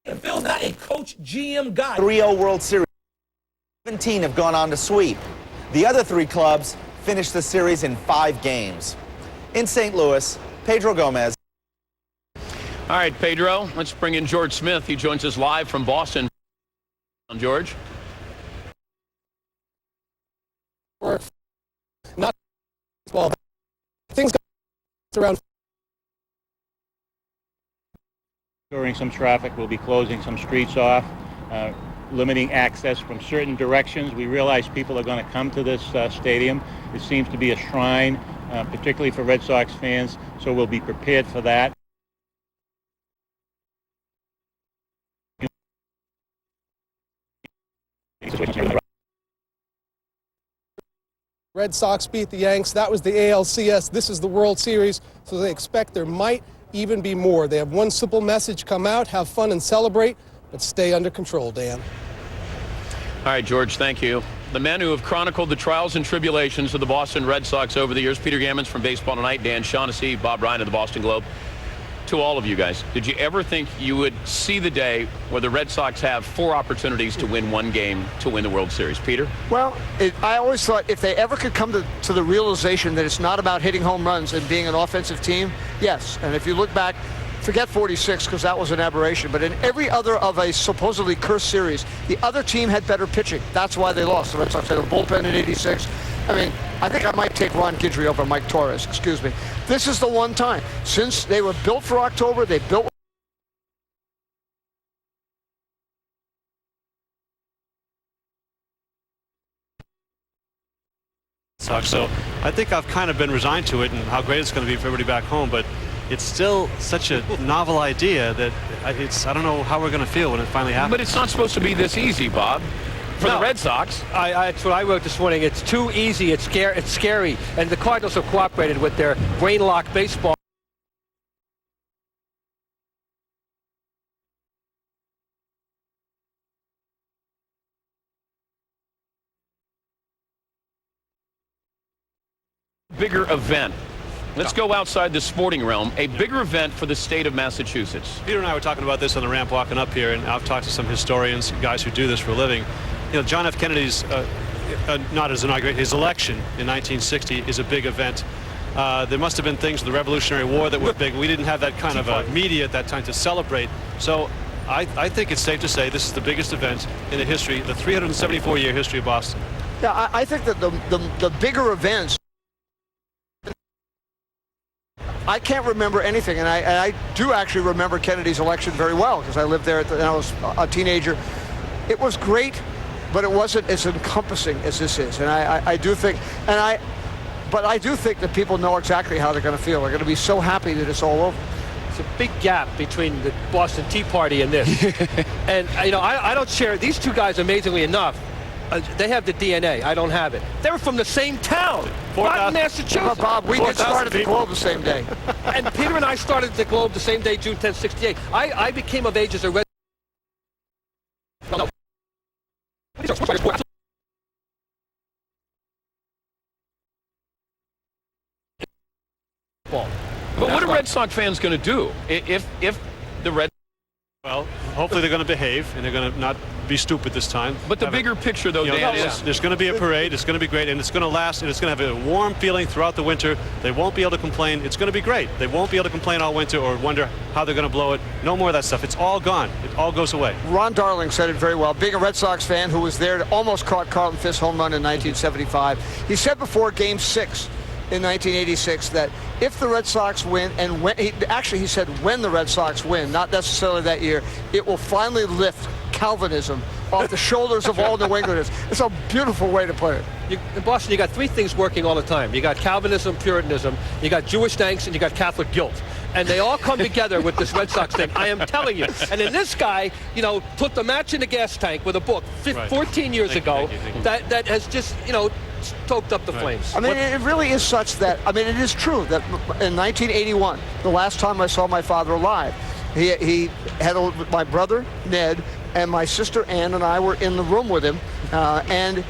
Phil's not a coach GM guy. 3-0 World Series. 17 have gone on to sweep. The other 3 clubs finished the series in 5 games. In St. Louis, Pedro Gomez. All right, Pedro, let's bring in George Smith. He joins us live from Boston. George. Not well. Things go around. During some traffic, we'll be closing some streets off, limiting access from certain directions. We realize people are going to come to this stadium. It seems to be a shrine, particularly for Red Sox fans, so we'll be prepared for that. Red Sox beat the Yanks. That was the ALCS. This is the World Series, so they expect there might even be more. They have one simple message: come out, have fun, and celebrate, but stay under control, Dan. All right, George, thank you. The men who have chronicled the trials and tribulations of the Boston Red Sox over the years, Peter Gammons from Baseball Tonight, Dan Shaughnessy, Bob Ryan of the Boston Globe. To all of you guys, did you ever think you would see the day where the Red Sox have 4 opportunities to win 1 game to win the World Series? Peter? Well, I always thought if they ever could come to the realization that it's not about hitting home runs and being an offensive team, yes. And if you look back, forget 46 because that was an aberration, but in every other of a supposedly cursed series, the other team had better pitching. That's why they lost. The Red Sox had a bullpen in 86. I mean, I think I might take Ron Guidry over Mike Torres, excuse me. This is the one time. Since they were built for October, they built... So I think I've kind of been resigned to it and how great it's going to be for everybody back home, but it's still such a novel idea that I don't know how we're going to feel when it finally happens. But it's not supposed to be this easy, Bob. For the Red Sox. That's what I wrote this morning. It's too easy. It's scary. And the Cardinals have cooperated with their brain lock baseball. Bigger event. Let's go outside the sporting realm. A bigger event for the state of Massachusetts. Peter and I were talking about this on the ramp walking up here, and I've talked to some historians, guys who do this for a living. You know, John F. Kennedy's, not his inauguration, his election in 1960 is a big event. There must have been things in the Revolutionary War that were big. We didn't have that kind of media at that time to celebrate. So I think it's safe to say this is the biggest event in the history, the 374-year history of Boston. Yeah, I think that the bigger events, I can't remember anything, and I do actually remember Kennedy's election very well because I lived there when I was a teenager. It was great, but it wasn't as encompassing as this is, and I do think, but I do think that people know exactly how they're going to feel. They're going to be so happy that it's all over. It's a big gap between the Boston Tea Party and this, and you know I don't share these two guys. Amazingly enough, they have the DNA. I don't have it. They're from the same town, Boston, Massachusetts. Bob, we did start at the Globe the same day. And Peter and I started at the Globe the same day, June 10th, 68. I became of age as a Red. But what are Red Sox fans going to do if the Red? Well, hopefully they're going to behave and they're going to not be stupid this time. But the bigger picture, though, Dan, is there's going to be a parade. It's going to be great, and it's going to last, and it's going to have a warm feeling throughout the winter. They won't be able to complain. It's going to be great. They won't be able to complain all winter or wonder how they're going to blow it. No more of that stuff. It's all gone. It all goes away. Ron Darling said it very well. Being a Red Sox fan who was there to almost caught Carlton Fisk's home run in 1975, he said before Game 6 in 1986 that if the Red Sox win, and he said when the Red Sox win, not necessarily that year, it will finally lift Calvinism off the shoulders of all New Englanders. It's a beautiful way to put it. In Boston, you got 3 things working all the time. You got Calvinism, Puritanism, you got Jewish angst, and you got Catholic guilt. And they all come together with this Red Sox thing. I am telling you. And then this guy, you know, put the match in the gas tank with a book 14 years ago that has just, you know, stoked up the flames. I mean, it really is such that, I mean, it is true that in 1981, the last time I saw my father alive, he had my brother, Ned, and my sister, Ann, and I were in the room with him, and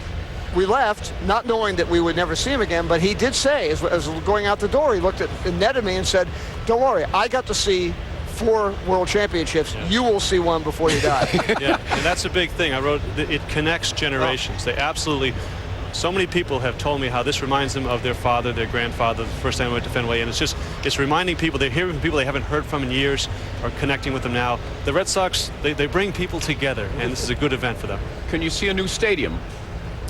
we left, not knowing that we would never see him again, but he did say, as going out the door, he looked at Ned and me and said, don't worry, I got to see 4 world championships, you will see one before you die. Yeah, and that's a big thing. I wrote, it connects generations. They absolutely, so many people have told me how this reminds them of their father, their grandfather, the first time they went to Fenway, and it's reminding people, they're hearing from people they haven't heard from in years, or connecting with them now. The Red Sox, they bring people together, and this is a good event for them. Can you see a new stadium?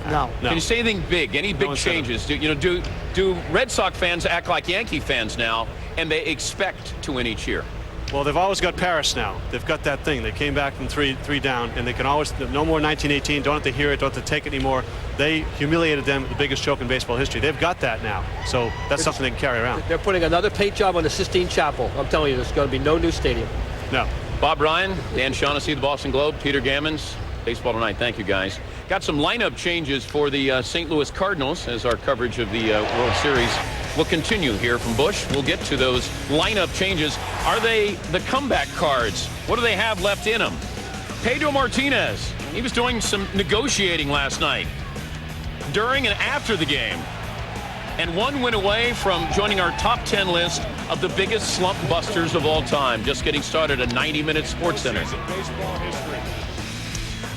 No. Can you say anything big? Any big changes? Do Red Sox fans act like Yankee fans now, and they expect to win each year? Well, they've always got Paris now. They've got that thing. They came back from three down, and they can always, no more 1918, don't have to hear it, don't have to take it anymore. They humiliated them, the biggest choke in baseball history. They've got that now, so that's something they can carry around. They're putting another paint job on the Sistine Chapel. I'm telling you, there's going to be no new stadium. No. Bob Ryan, Dan Shaughnessy, the Boston Globe, Peter Gammons, Baseball Tonight. Thank you, guys. Got some lineup changes for the St. Louis Cardinals as our coverage of the World Series will continue here from Busch. We'll get to those lineup changes. Are they the comeback cards? What do they have left in them? Pedro Martinez, he was doing some negotiating last night, during and after the game. And one went away from joining our top 10 list of the biggest slump busters of all time. Just getting started at 90-minute Sports Center.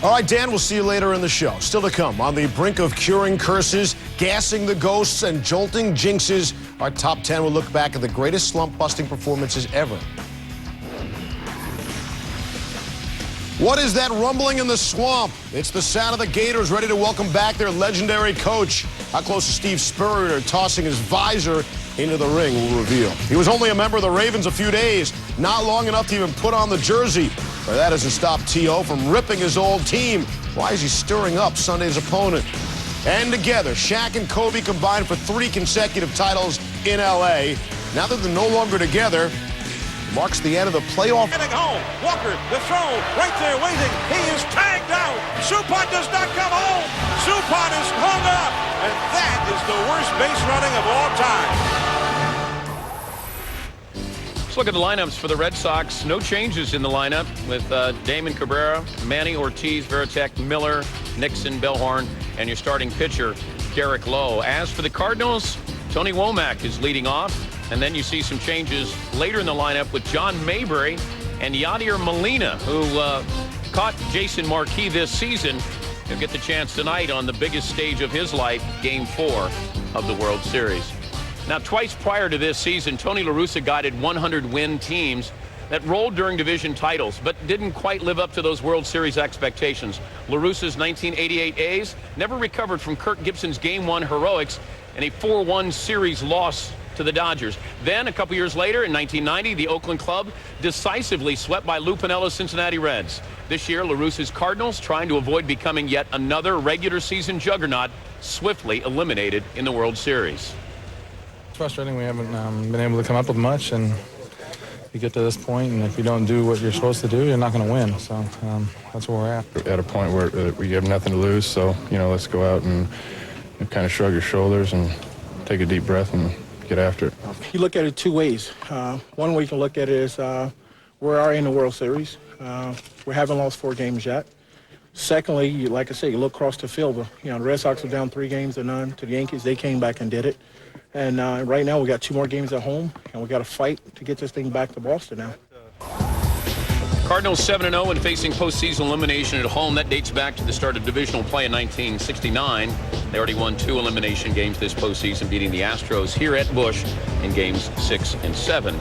All right, Dan, we'll see you later in the show. Still to come, on the brink of curing curses, gassing the ghosts, and jolting jinxes, our top 10 will look back at the greatest slump-busting performances ever. What is that rumbling in the swamp? It's the sound of the Gators ready to welcome back their legendary coach. How close is Steve Spurrier tossing his visor into the ring will reveal. He was only a member of the Ravens a few days, not long enough to even put on the jersey. But that doesn't stop T.O. from ripping his old team. Why is he stirring up Sunday's opponent? And together, Shaq and Kobe combined for 3 consecutive titles in L.A. Now that they're no longer together, it marks the end of the playoff. Getting home. Walker, the throw, right there waiting. He is tagged out. Supot does not come home. Supot is hung up. And that is the worst base running of all time. Let's look at the lineups for the Red Sox. No changes in the lineup with Damon Cabrera, Manny Ortiz, Veritek, Miller, Nixon, Bellhorn, and your starting pitcher, Derek Lowe. As for the Cardinals, Tony Womack is leading off. And then you see some changes later in the lineup with John Mayberry and Yadier Molina, who caught Jason Marquis this season. He'll get the chance tonight on the biggest stage of his life, Game 4 of the World Series. Now, twice prior to this season, Tony La Russa guided 100-win teams that rolled during division titles, but didn't quite live up to those World Series expectations. La Russa's 1988 A's never recovered from Kirk Gibson's Game 1 heroics and a 4-1 series loss to the Dodgers. Then, a couple years later, in 1990, the Oakland club decisively swept by Lou Piniella's Cincinnati Reds. This year, La Russa's Cardinals, trying to avoid becoming yet another regular season juggernaut, swiftly eliminated in the World Series. Frustrating. We haven't been able to come up with much, and you get to this point, and if you don't do what you're supposed to do, you're not going to win. So that's where we're at. At a point where we have nothing to lose, so let's go out and kind of shrug your shoulders and take a deep breath and get after it. You look at it 2 ways. One way you can look at it is we are in the World Series. We haven't lost 4 games yet. Secondly, like I say, you look across the field. The Red Sox were down 3 games to none to the Yankees. They came back and did it. And right now we got 2 more games at home, and we got to fight to get this thing back to Boston now. Cardinals 7-0 and facing postseason elimination at home. That dates back to the start of divisional play in 1969. They already won 2 elimination games this postseason, beating the Astros here at Busch in games 6 and 7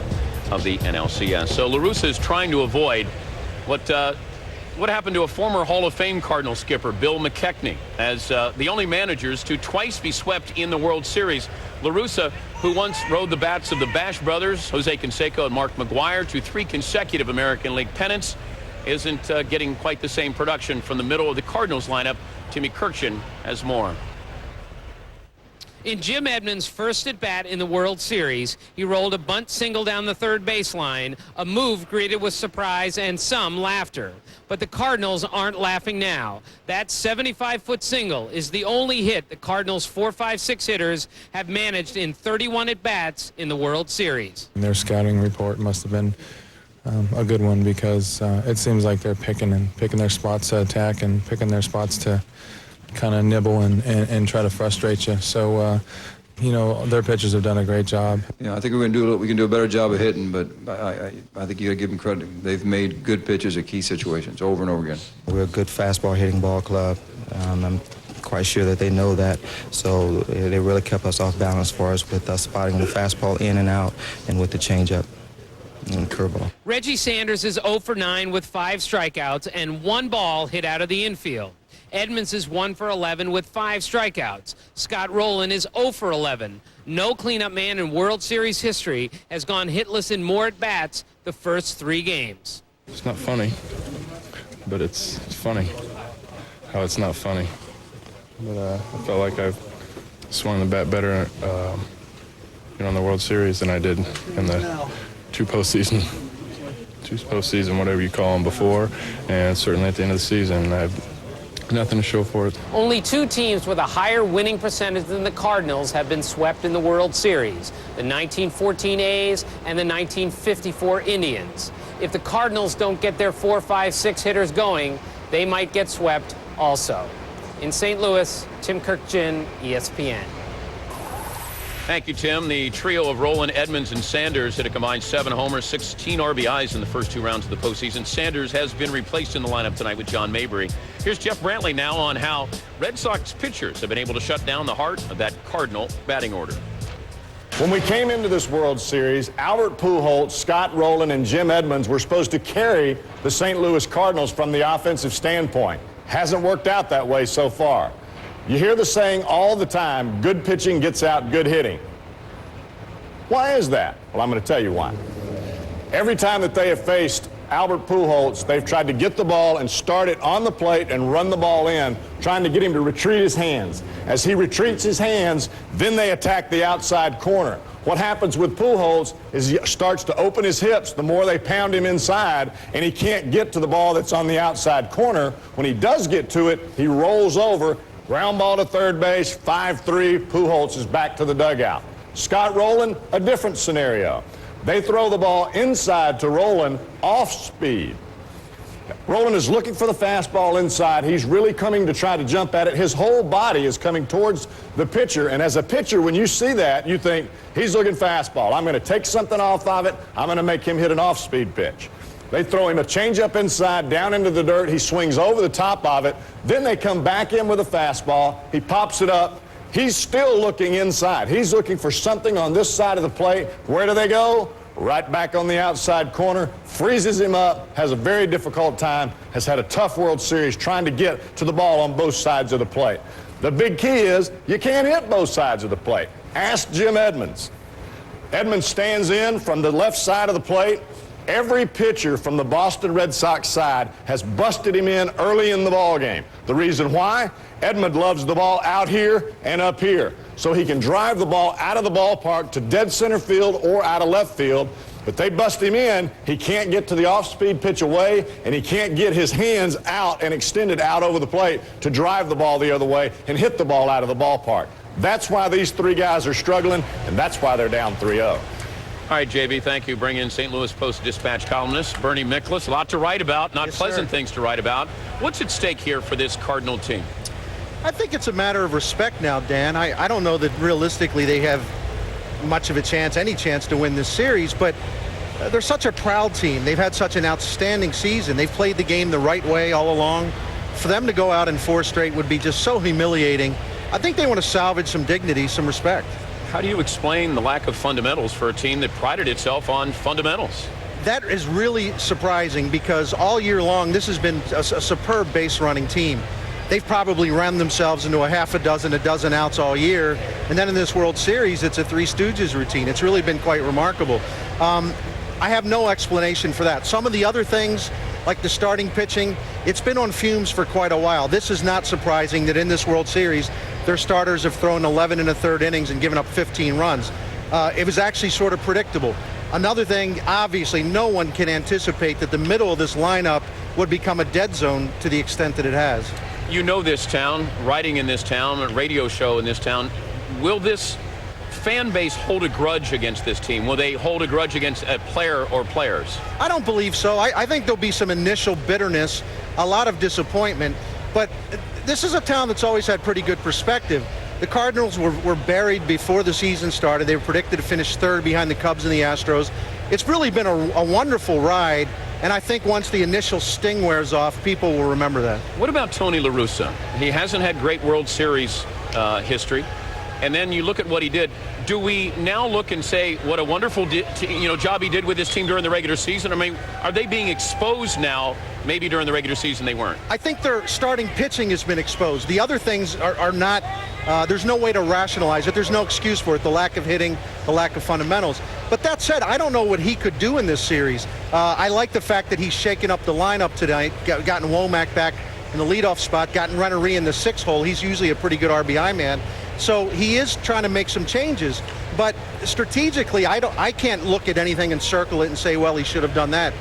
of the NLCS. So La Russa is trying to avoid what happened to a former Hall of Fame Cardinal skipper, Bill McKechnie, as the only managers to twice be swept in the World Series. La Russa, who once rode the bats of the Bash brothers, Jose Canseco and Mark McGuire, to 3 consecutive American League pennants, isn't getting quite the same production from the middle of the Cardinals lineup. Timmy Kirkjian has more. In Jim Edmonds' first at-bat in the World Series, he rolled a bunt single down the third baseline, a move greeted with surprise and some laughter. But the Cardinals aren't laughing now. That 75-foot single is the only hit the Cardinals' 4-5-6 hitters have managed in 31 at-bats in the World Series. Their scouting report must have been a good one, because it seems like they're picking their spots to attack and picking their spots to kind of nibble and try to frustrate you. So you know, their pitchers have done a great job. Yeah, I think we can do a better job of hitting, but I think you got to give them credit. They've made good pitches at key situations over and over again. We're a good fastball hitting ball club. I'm quite sure that they know that, so they really kept us off balance for us with us spotting the fastball in and out and with the changeup and curveball. Reggie Sanders is 0 for 9 with 5 strikeouts and 1 ball hit out of the infield. Edmonds is 1 for 11 with 5 strikeouts. Scott Rowland is 0 for 11. No cleanup man in World Series history has gone hitless in more at-bats the first 3 games. It's not funny, but it's funny how it's not funny. But I felt like I've swung the bat better in the World Series than I did in the two postseason, whatever you call them, before, and certainly at the end of the season. I have nothing to show for it. Only 2 teams with a higher winning percentage than the Cardinals have been swept in the World Series, the 1914 A's and the 1954 Indians. If the Cardinals don't get their 4, 5, 6 hitters going, they might get swept also. In St. Louis, Tim Kirkjian, ESPN. Thank you, Tim. The trio of Rowland, Edmonds, and Sanders hit a combined 7 homers, 16 RBIs in the first 2 rounds of the postseason. Sanders has been replaced in the lineup tonight with John Mabry. Here's Jeff Brantley now on how Red Sox pitchers have been able to shut down the heart of that Cardinal batting order. When we came into this World Series, Albert Pujols, Scott Rowland, and Jim Edmonds were supposed to carry the St. Louis Cardinals from the offensive standpoint. Hasn't worked out that way so far. You hear the saying all the time, good pitching gets out good hitting. Why is that? Well, I'm going to tell you why. Every time that they have faced Albert Pujols, they've tried to get the ball and start it on the plate and run the ball in, trying to get him to retreat his hands. As he retreats his hands, then they attack the outside corner. What happens with Pujols is he starts to open his hips the more they pound him inside, and he can't get to the ball that's on the outside corner. When he does get to it, he rolls over, ground ball to third base, 5-3, Pujols is back to the dugout. Scott Rowland, a different scenario. They throw the ball inside to Rowland off speed. Rowland is looking for the fastball inside. He's really coming to try to jump at it. His whole body is coming towards the pitcher, and as a pitcher, when you see that, you think, he's looking fastball. I'm going to take something off of it. I'm going to make him hit an off-speed pitch. They throw him a changeup inside, down into the dirt. He swings over the top of it. Then they come back in with a fastball. He pops it up. He's still looking inside. He's looking for something on this side of the plate. Where do they go? Right back on the outside corner, freezes him up, has a very difficult time, has had a tough World Series trying to get to the ball on both sides of the plate. The big key is you can't hit both sides of the plate. Ask Jim Edmonds. Edmonds stands in from the left side of the plate. Every pitcher from the Boston Red Sox side has busted him in early in the ball game. The reason why? Edmonds loves the ball out here and up here, so he can drive the ball out of the ballpark to dead center field or out of left field. But they bust him in, he can't get to the off-speed pitch away, and he can't get his hands out and extended out over the plate to drive the ball the other way and hit the ball out of the ballpark. That's why these 3 guys are struggling, and that's why they're down 3-0. All right, JB, thank you. Bring in St. Louis Post-Dispatch columnist Bernie Miklasz. A lot to write about, not pleasant things to write about. What's at stake here for this Cardinal team? I think it's a matter of respect now, Dan. I don't know that realistically they have much of a chance, any chance to win this series, but they're such a proud team. They've had such an outstanding season. They've played the game the right way all along. For them to go out in 4 straight would be just so humiliating. I think they want to salvage some dignity, some respect. How do you explain the lack of fundamentals for a team that prided itself on fundamentals? That is really surprising because all year long this has been a superb base running team. They've probably run themselves into a half a dozen outs all year, and then in this World Series it's a Three Stooges routine. It's really been quite remarkable. I have no explanation for that. Some of the other things, like the starting pitching, it's been on fumes for quite a while. This is not surprising that in this World Series their starters have thrown 11 1/3 innings and given up 15 runs. It was actually sort of predictable. Another thing, obviously no one can anticipate that the middle of this lineup would become a dead zone to the extent that it has. You know this town, writing in this town, a radio show in this town. Will this fan base hold a grudge against this team? Will they hold a grudge against a player or players? I don't believe so. I think there'll be some initial bitterness, a lot of disappointment, but this is a town that's always had pretty good perspective. The Cardinals were buried before the season started. They were predicted to finish third behind the Cubs and the Astros. It's really been a wonderful ride, and I think once the initial sting wears off, people will remember that. What about Tony La Russa? He hasn't had great World Series history, and then you look at what he did. Do we now look and say what a wonderful job he did with his team during the regular season? I mean, are they being exposed now? Maybe during the regular season they weren't. I think their starting pitching has been exposed. The other things are not, there's no way to rationalize it. There's no excuse for it, the lack of hitting, the lack of fundamentals. But that said, I don't know what he could do in this series. I like the fact that he's shaken up the lineup tonight, gotten Womack back in the leadoff spot, gotten Rennery in the 6 hole. He's usually a pretty good RBI man. So he is trying to make some changes. But strategically, I can't look at anything and circle it and say, well, he should have done that.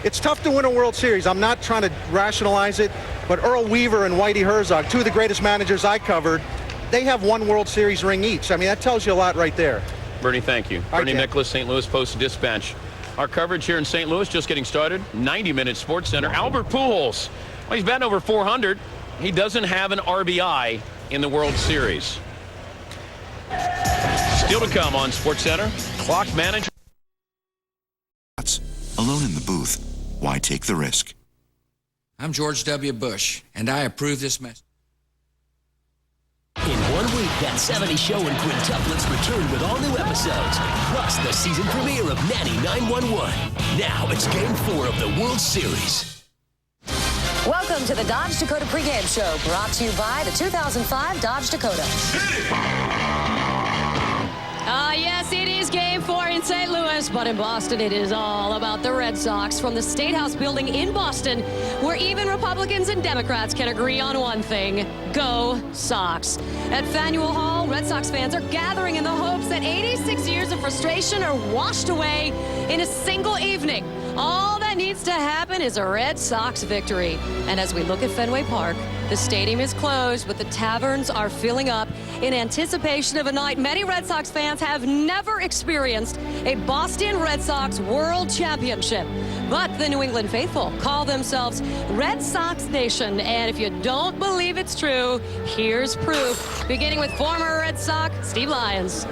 It's tough to win a World Series. I'm not trying to rationalize it, but Earl Weaver and Whitey Herzog, two of the greatest managers I covered, they have 1 World Series ring each. I mean, that tells you a lot right there. Bernie, thank you. Bernie Nicholas, St. Louis Post-Dispatch. Our coverage here in St. Louis just getting started. 90-minute Sports Center. Albert Pujols. Well, he's batting over 400. He doesn't have an RBI in the World Series. Still to come on Sports Center. Clock manager. Alone in the booth. Why take the risk? I'm George W. Bush, and I approve this message. In 1 week, that 70s show and quintuplets return with all new episodes, plus the season premiere of Nanny 911. Now it's Game 4 of the World Series. Welcome to the Dodge Dakota pregame show, brought to you by the 2005 Dodge Dakota. Yes, it is Game 4 in St. Louis, but in Boston it is all about the Red Sox. From the State House building in Boston, where even Republicans and Democrats can agree on one thing: go Sox. At Faneuil Hall, Red Sox fans are gathering in the hopes that 86 years of frustration are washed away in a single evening. All that needs to happen is a Red Sox victory. And as we look at Fenway Park, the stadium is closed, but the taverns are filling up in anticipation of a night many Red Sox fans have never experienced: a Boston Red Sox World Championship. But the New England faithful call themselves Red Sox Nation, and if you don't believe it's true, here's proof, beginning with former Red Sox Steve Lyons.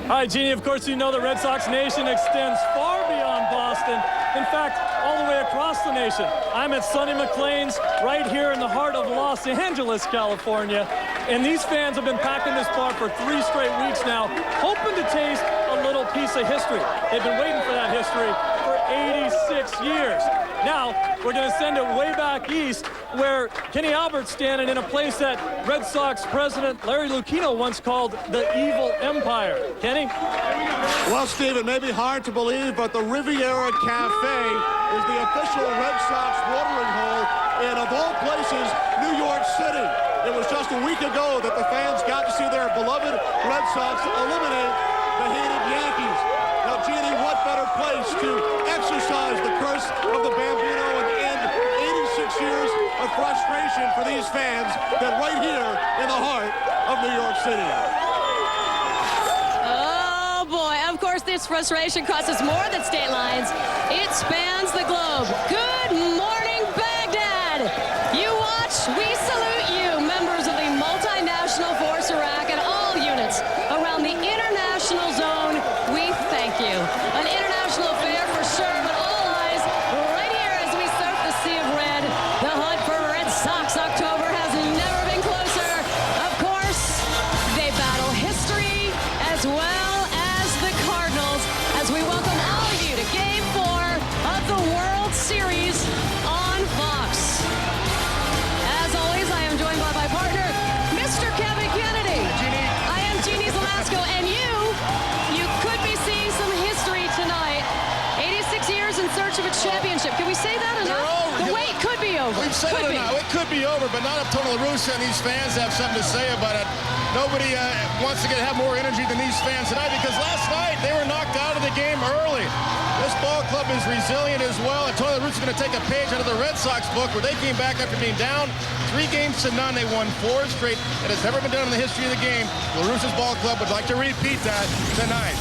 Hi, Jeannie. Of course, you know the Red Sox Nation extends far beyond Boston. In fact, all the way across the nation. I'm at Sonny McLean's right here in the heart of Los Angeles, California. And these fans have been packing this bar for 3 straight weeks now, hoping to taste a little piece of history. They've been waiting for that history for 86 years. Now, we're going to send it way back east, where Kenny Albert's standing in a place that Red Sox president Larry Lucchino once called the Evil Empire. Kenny? Well, Steve, it may be hard to believe, but the Riviera Cafe is the official Red Sox watering hole in, of all places, New York City. It was just a week ago that the fans got to see their beloved Red Sox eliminate the hated Yankees. Now, Jeannie, what better place to exercise the curse of the Bambino and end 86 years of frustration for these fans than right here in the heart of New York City? Oh, boy. Of course, this frustration crosses more than state lines. It spans the globe. Good morning, Baghdad. You watch, we salute you, members of the multinational force Iraq and all units around the international zone. We thank you. An international affair for sure, but all eyes right here as we surf the sea of red. The hunt for Red Sox October has never been closer. Of course, they battle history as well as the Cardinals as we welcome all of you to Game 4 of the World Series on Fox. As always, I am joined by my partner, Mr. Kevin Kennedy. I am Jeannie Zalasko, and you could be seeing some history tonight. 86 years in search of a championship. Can we say that enough? The wait could be over. We've said it now. It could be over, but not if Tony La Russa and these fans have something to say about it. Nobody wants to have more energy than these fans tonight, because last night they were knocked out of the game early. This ball club is resilient as well, and Tony La Russa is going to take a page out of the Red Sox book, where they came back after being down 3-0. They won 4 straight. That has never been done in the history of the game. La Russa's ball club would like to repeat that tonight.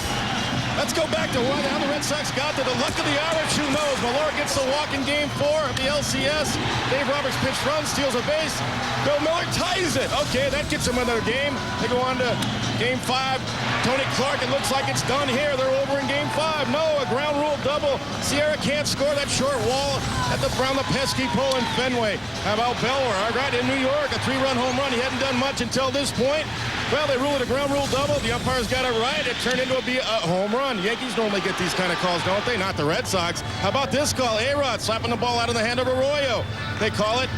Let's go back to how the Red Sox got to the luck of the Irish. Who knows? Millar gets the walk in Game 4 of the LCS. Dave Roberts pitched run, steals a base. Bill Miller ties it. Okay, that gets him another game. They go on to Game 5. Tony Clark, it looks like it's done here. They're over in Game 5. No, a ground rule double. Sierra can't score that short wall at around the pesky pole in Fenway. How about Belwer? Right in New York, a 3-run home run. He hadn't done much until this point. Well, they ruled it a ground rule double. The umpires got it right. It turned into a home run. Yankees normally get these kind of calls, don't they? Not the Red Sox. How about this call? A-Rod slapping the ball out of the hand of Arroyo. They call it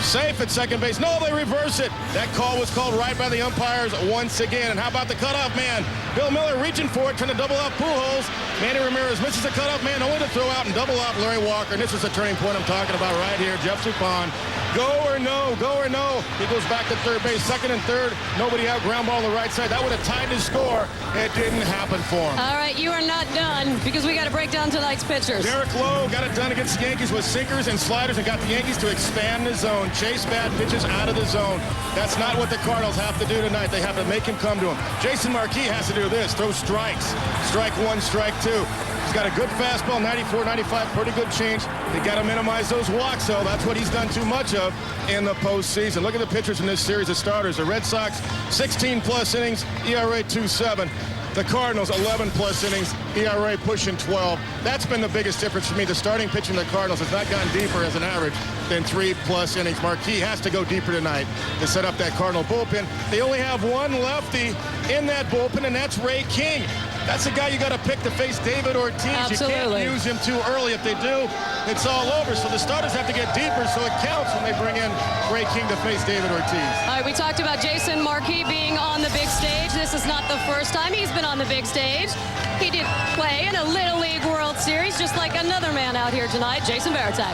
safe at second base. No, they reverse it. That call was called right by the umpires once again. And how about the cutoff man? Bill Miller reaching for it, trying to double up Pujols. Manny Ramirez misses the cutoff man, only to throw out and double up Larry Walker. And this is the turning point I'm talking about right here. Jeff Suppan. Go or no, go or no. He goes back to third base, second and third. Nobody out, ground ball on the right side. That would have tied his score. It didn't happen for him. All right, you are not done because we got to break down tonight's pitchers. Derek Lowe got it done against the Yankees with sinkers and sliders and got the Yankees to expand the zone. Chase bad pitches out of the zone. That's not what the Cardinals have to do tonight. They have to make him come to him. Jason Marquis has to do this, throw strikes. Strike one, strike two. He's got a good fastball, 94, 95, pretty good change. They got to minimize those walks, though. That's what he's done too much of in the postseason. Look at the pitchers in this series of starters. The Red Sox, 16-plus innings, ERA 2.7. The Cardinals, 11-plus innings, ERA pushing 12. That's been the biggest difference for me. The starting pitching of the Cardinals has not gotten deeper as an average than 3-plus innings. Marquis has to go deeper tonight to set up that Cardinal bullpen. They only have one lefty in that bullpen, and that's Ray King. That's the guy you got to pick to face David Ortiz. Absolutely. You can't use him too early. If they do, it's all over. So the starters have to get deeper so it counts when they bring in Ray King to face David Ortiz. All right, we talked about Jason Marquis being on the big stage. This is not the first time he's been on the big stage. He did play in a Little League World Series, just like another man out here tonight, Jason Varitek.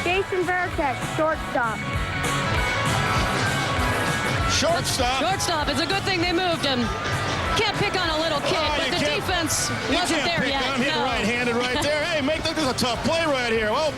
Jason Varitek, shortstop. Shortstop. It's a good thing they moved him. Can't pick on a little kid, but the defense wasn't there yet. I'm hitting right-handed right there. Hey, this is a tough play right here. Well,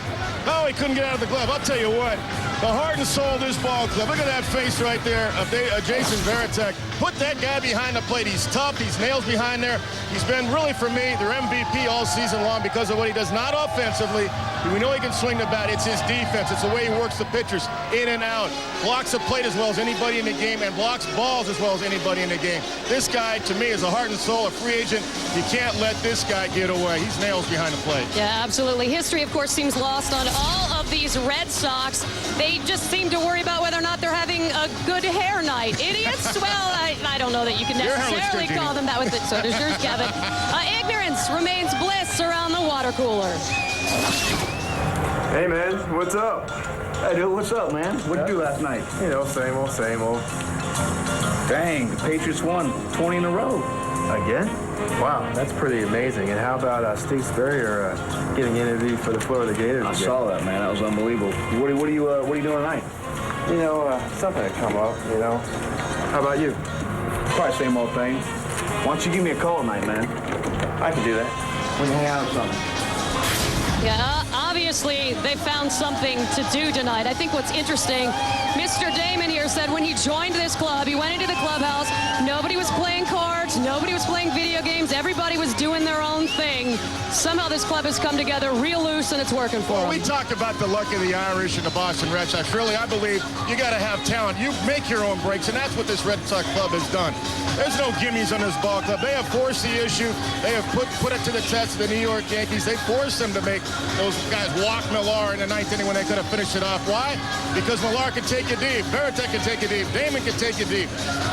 he couldn't get out of the glove. I'll tell you what. The heart and soul of this ball club. Look at that face right there of Jason Varitek. Put that guy behind the plate. He's tough. He's nails behind there. He's been really, for me, their MVP all season long because of what he does not offensively. We know he can swing the bat. It's his defense. It's the way he works the pitchers in and out. Blocks the plate as well as anybody in the game and blocks balls as well as anybody in the game. This guy, to me, is a heart and soul, a free agent. You can't let this guy get away. He's nails behind the plate. Yeah, absolutely. History, of course, seems lost on all of these Red Sox. They just seem to worry about whether or not they're having a good hair night. Idiots? Well, I don't know that you can necessarily call them that with it. So does yours, Kevin. Ignorance remains bliss around the water cooler. Hey, man, what's up? Hey, dude, what's up, man? What'd you do last night? You know, same old, same old. Dang, the Patriots won 20 in a row. Again? Wow, that's pretty amazing. And how about Steve Spurrier getting interviewed for the floor of the Gators? I saw that, man. That was unbelievable. What are you doing tonight? You know, something to come up, you know. How about you? Probably same old thing. Why don't you give me a call tonight, man? I can do that. We can hang out or something. Yeah, obviously they found something to do tonight. I think what's interesting, Mr. Damon here said when he joined this club, he went into the clubhouse, nobody was playing cards, nobody was playing video games, everybody was doing their own thing. Somehow this club has come together real loose and it's working for them. We talked about the luck of the Irish and the Boston Red Sox. Really, I believe you got to have talent. You make your own breaks, and that's what this Red Sox club has done. There's no gimmies on this ball club. They have forced the issue. They have put it to the test of the New York Yankees. They forced them to make those guys walk Millar in the ninth inning when they could have finished it off. Why? Because Millar can take you deep. Varitek can take you deep. Damon can take you deep.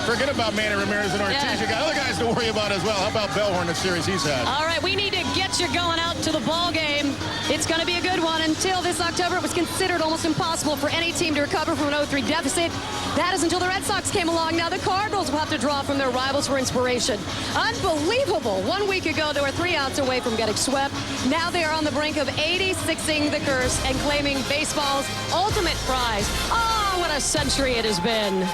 Forget about Manny Ramirez and Ortiz. Yeah. You got other guys to worry about as well. How about Bellhorn, the series he's had? All right, we need to get you going out to the ball game. It's going to be a good one. Until this October, it was considered almost impossible for any team to recover from an 0-3 deficit. That is until the Red Sox came along. Now the Cardinals will have to draw from their rivals for inspiration. Unbelievable. 1 week ago, they were 3 outs away from getting swept. Now they are on the brink of 86ing the curse and claiming baseball's ultimate prize. Oh, what a century it has been.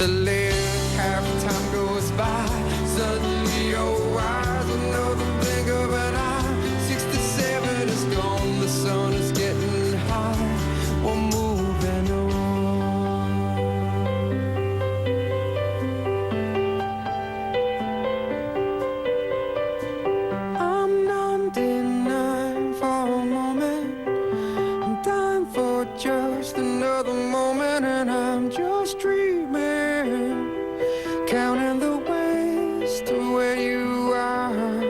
to live. Half time goes by, suddenly your eyes, another blink of an eye. 67 is gone, the sun is getting high. We're moving on. I'm not denying for a moment. I'm dying for just another moment, and I'm just dreaming, counting the ways to where you are.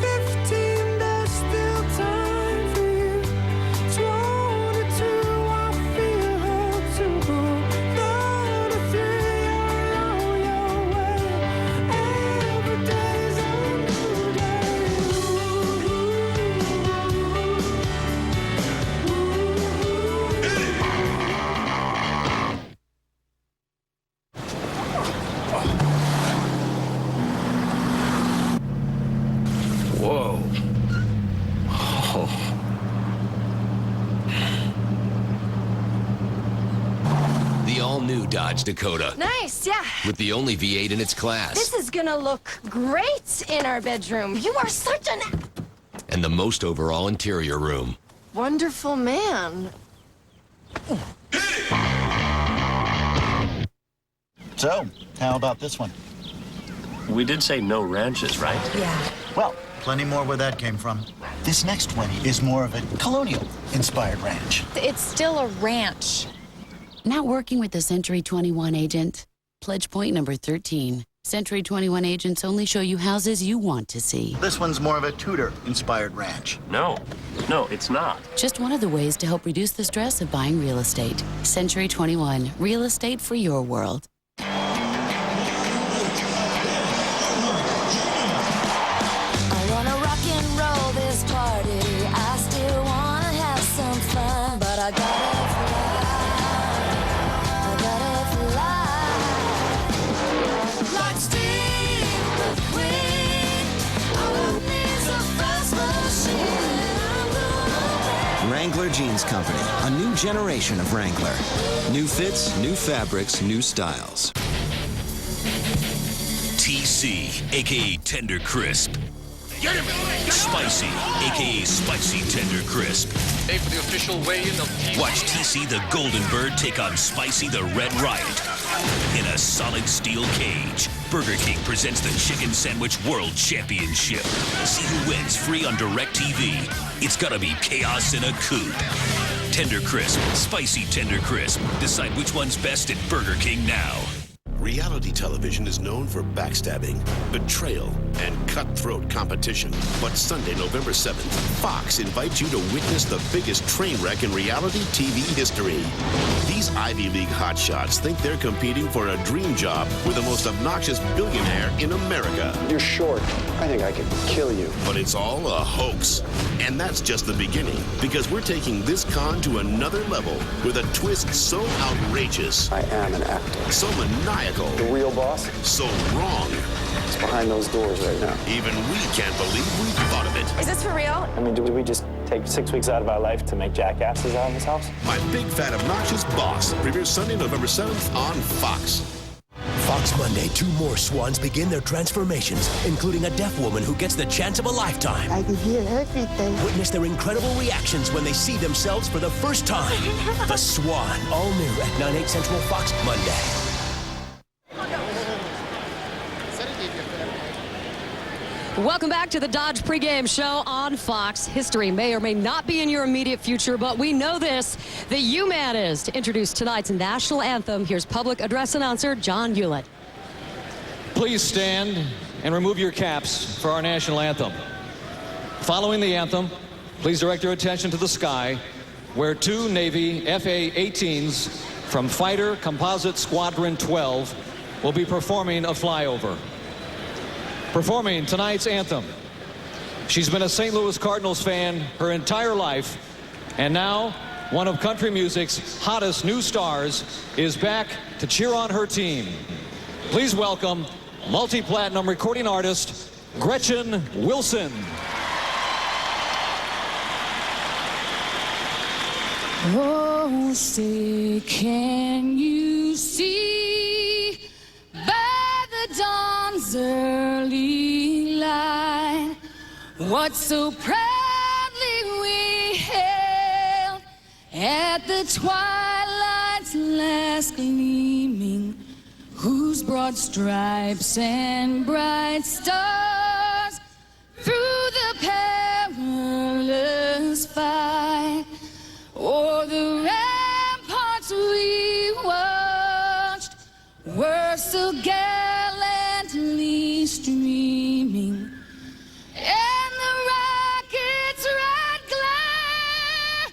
15, there's still time for you. 22, I feel hope to go. 33, you're on your way. Every day's a new day. Whoa. Oh. The all-new Dodge Dakota. Nice, yeah. With the only V8 in its class. This is gonna look great in our bedroom. You are such an And the most overall interior room. wonderful man. So, how about this one? We did say no ranches, right? Yeah. Well, plenty more where that came from. This next one is more of a colonial-inspired ranch. It's still a ranch. Not working with the Century 21 agent. Pledge point number 13. Century 21 agents only show you houses you want to see. This one's more of a Tudor-inspired ranch. No, it's not. Just one of the ways to help reduce the stress of buying real estate. Century 21, real estate for your world. I wanna rock and roll this party. I still wanna have some fun, but I gotta fly. Like Steve McQueen, all of me's a fast machine. Wrangler Jeans Company, a new generation of Wrangler. New fits, new fabrics, new styles. TC, a.k.a. Tender Crisp. Spicy, a.k.a. Spicy Tender Crisp. Hey, for the official weigh-in of TC. Watch TC the Golden Bird take on Spicy the Red Riot in a solid steel cage. Burger King presents the Chicken Sandwich World Championship. See who wins free on DirecTV. It's gonna be chaos in a coupe. Tender Crisp, Spicy Tender Crisp. Decide which one's best at Burger King now. Reality television is known for backstabbing, betrayal, and cutthroat competition. But Sunday, November 7th, Fox invites you to witness the biggest train wreck in reality TV history. These Ivy League hotshots think they're competing for a dream job with the most obnoxious billionaire in America. You're short. I think I could kill you. But it's all a hoax. And that's just the beginning, because we're taking this con to another level with a twist so outrageous. I am an actor. So maniacal. The real boss? So wrong. It's behind those doors right now. Even we can't believe we thought of it. Is this for real? I mean, do we just take 6 weeks out of our life to make jackasses out of this house? My Big Fat Obnoxious Boss premieres Sunday, November 7th on Fox. Fox Monday, 2 more swans begin their transformations, including a deaf woman who gets the chance of a lifetime. I can hear everything. Witness their incredible reactions when they see themselves for the first time. The Swan, all new at 9/8 Central Fox Monday. Welcome back to the Dodge pregame show on Fox. History may or may not be in your immediate future, but we know this, the U-Man is. To introduce tonight's national anthem, here's public address announcer John Hewlett. Please stand and remove your caps for our national anthem. Following the anthem, please direct your attention to the sky, where 2 Navy FA-18s from Fighter Composite Squadron 12 will be performing a flyover. Performing tonight's anthem. She's been a St. Louis Cardinals fan her entire life, and now one of country music's hottest new stars is back to cheer on her team. Please welcome multi-platinum recording artist Gretchen Wilson. Oh, say, can you to see by the dawn's early light what so proudly we held at the twilight's last gleaming, whose broad stripes and bright stars through the perilous fight o'er the ramparts we watched were so gallantly streaming, and the rocket's red glare,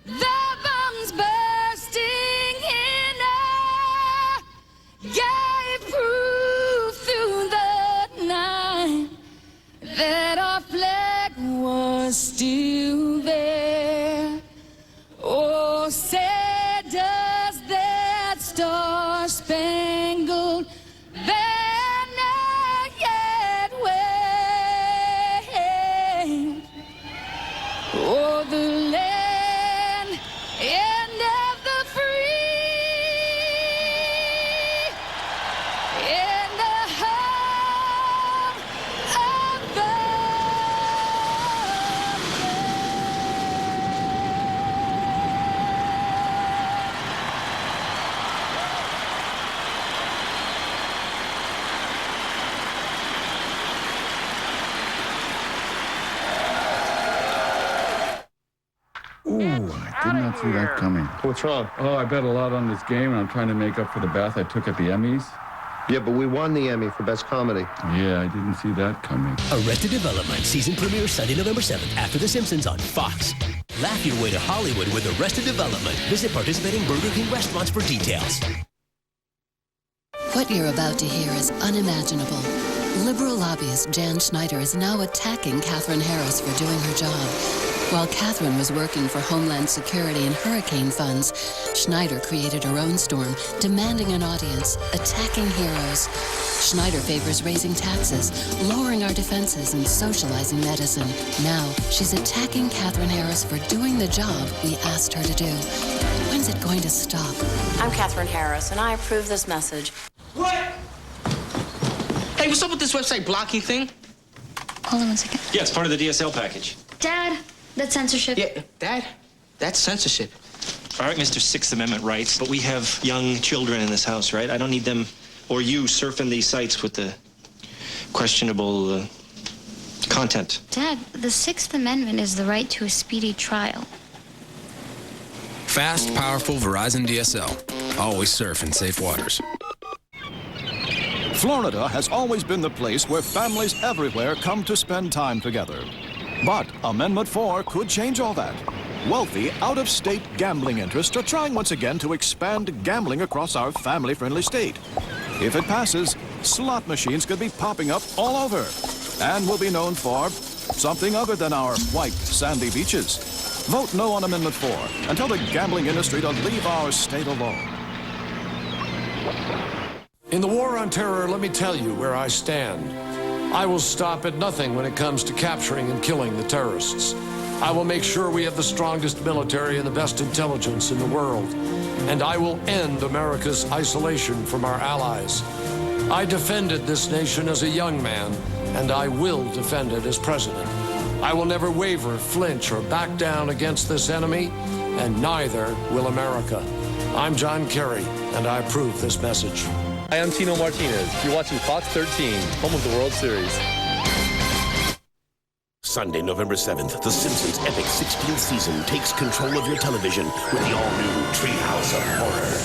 the bombs bursting in air, gave proof through the night that our flag was still there. Oh, say does that star-spangled banner yet wave o'er the land and of the free and the home of the Ooh, I did not see that coming. What's wrong? Oh, I bet a lot on this game, and I'm trying to make up for the bath I took at the Emmys. Yeah, but we won the Emmy for Best Comedy. Yeah, I didn't see that coming. Arrested Development season premiere Sunday, November 7th after The Simpsons on Fox. Laugh your way to Hollywood with Arrested Development. Visit participating Burger King restaurants for details. What you're about to hear is unimaginable. Liberal lobbyist Jan Schneider is now attacking Katherine Harris for doing her job. While Katherine was working for Homeland Security and hurricane funds, Schneider created her own storm, demanding an audience, attacking heroes. Schneider favors raising taxes, lowering our defenses, and socializing medicine. Now, she's attacking Katherine Harris for doing the job we asked her to do. When's it going to stop? I'm Katherine Harris, and I approve this message. What? Hey, what's up with this website blocking thing? Hold on 1 second. Yeah, it's part of the DSL package. Dad, that's censorship. Yeah, Dad, that's censorship. All right, Mr. Sixth Amendment rights, but we have young children in this house, right? I don't need them or you surfing these sites with the questionable content. Dad, the Sixth Amendment is the right to a speedy trial. Fast, powerful Verizon DSL. Always surf in safe waters. Florida has always been the place where families everywhere come to spend time together. But Amendment 4 could change all that. Wealthy, out-of-state gambling interests are trying once again to expand gambling across our family-friendly state. If it passes, slot machines could be popping up all over and will be known for something other than our white, sandy beaches. Vote no on Amendment 4 and tell the gambling industry to leave our state alone. In the war on terror, let me tell you where I stand. I will stop at nothing when it comes to capturing and killing the terrorists. I will make sure we have the strongest military and the best intelligence in the world. And I will end America's isolation from our allies. I defended this nation as a young man, and I will defend it as president. I will never waver, flinch, or back down against this enemy, and neither will America. I'm John Kerry, and I approve this message. Hi, I'm Tino Martinez. You're watching Fox 13, home of the World Series. Sunday, November 7th, The Simpsons' epic 16th season takes control of your television with the all-new Treehouse of Horror.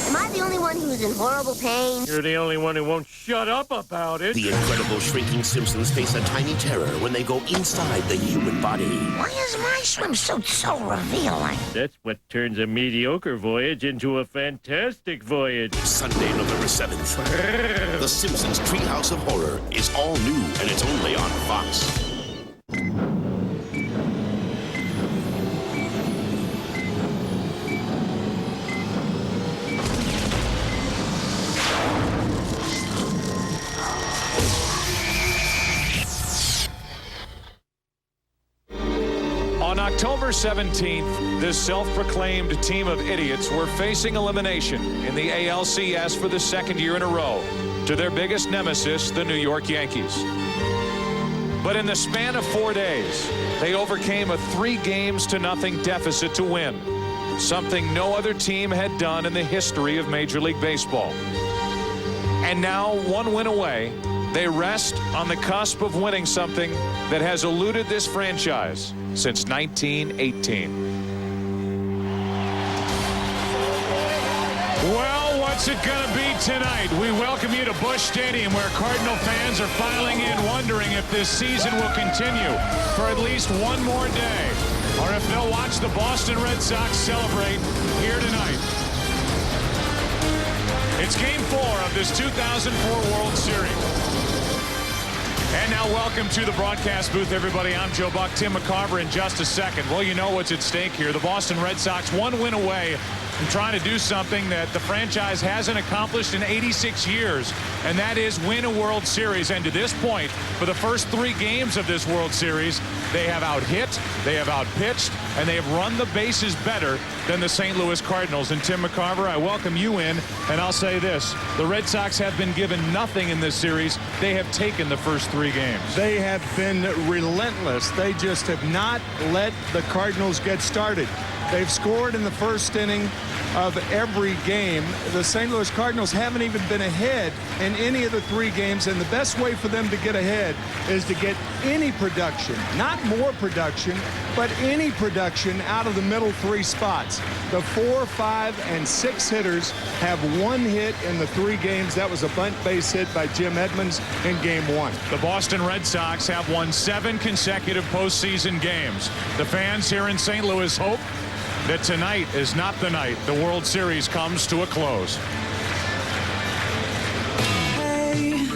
Am I the only one who's in horrible pain? You're the only one who won't shut up about it. The incredible shrinking Simpsons face a tiny terror when they go inside the human body. Why is my swimsuit so revealing? That's what turns a mediocre voyage into a fantastic voyage. Sunday, November 7th. The Simpsons' Treehouse of Horror is all new, and it's only on Fox. On October November 17th, this self-proclaimed team of idiots were facing elimination in the ALCS for the second year in a row to their biggest nemesis, the New York Yankees. But in the span of 4 days, they overcame a 3-0 deficit to win, something no other team had done in the history of Major League Baseball. And now, 1 win away, they rest on the cusp of winning something that has eluded this franchise since 1918. Well, what's it going to be tonight? We welcome you to Busch Stadium, where Cardinal fans are filing in wondering if this season will continue for at least one more day, or if they'll watch the Boston Red Sox celebrate here tonight. It's Game 4 of this 2004 World Series. And now welcome to the broadcast booth, everybody. I'm Joe Buck. Tim McCarver in just a second. Well, you know what's at stake here. The Boston Red Sox 1 win away from trying to do something that the franchise hasn't accomplished in 86 years, and that is win a World Series. And to this point, for the first 3 games of this World Series, they have out-hit, they have out-pitched, and they have run the bases better than the St. Louis Cardinals. And Tim McCarver, I welcome you in, and I'll say this. The Red Sox have been given nothing in this series. They have taken the first 3 games. They have been relentless. They just have not let the Cardinals get started. They've scored in the first inning of every game. The St. Louis Cardinals haven't even been ahead in any of the 3 games, and the best way for them to get ahead is to get any production, not more production, but any production out of the middle 3 spots. The 4, 5, and 6 hitters have 1 hit in the 3 games. That was a bunt base hit by Jim Edmonds in Game 1. The Boston Red Sox have won 7 consecutive postseason games. The fans here in St. Louis hope that tonight is not the night the World Series comes to a close. Hey,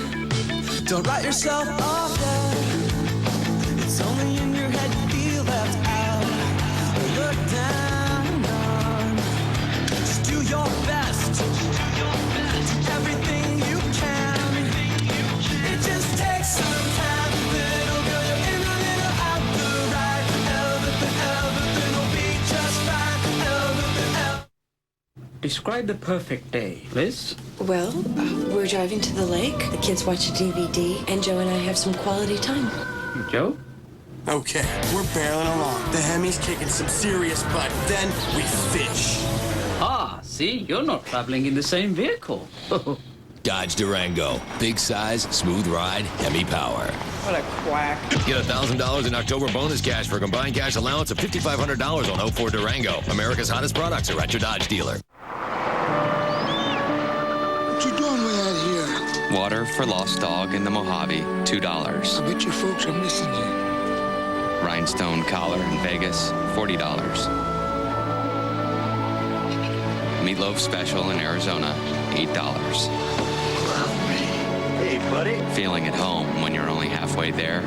don't write yourself off yet. It's only in your head you feel left out or looked down on. Just do your best. Do everything you can. It just takes some time. Little girl, you're in a little out the right. Everything will be just fine. Describe the perfect day, Liz. Well, we're driving to the lake, the kids watch a DVD, and Joe and I have some quality time. Joe? Okay, we're barreling along. The Hemi's kicking some serious butt. Then we fish. Ah, see, you're not traveling in the same vehicle. Dodge Durango. Big size, smooth ride, Hemi power. What a quack. Get $1,000 in October bonus cash for a combined cash allowance of $5,500 on 04 Durango. America's hottest products are at your Dodge dealer. What you doing way out here? Water for Lost Dog in the Mojave, $2. I bet you folks are missing you. Rhinestone collar in Vegas, $40. Meatloaf special in Arizona, $8. Hey, buddy. Feeling at home when you're only halfway there,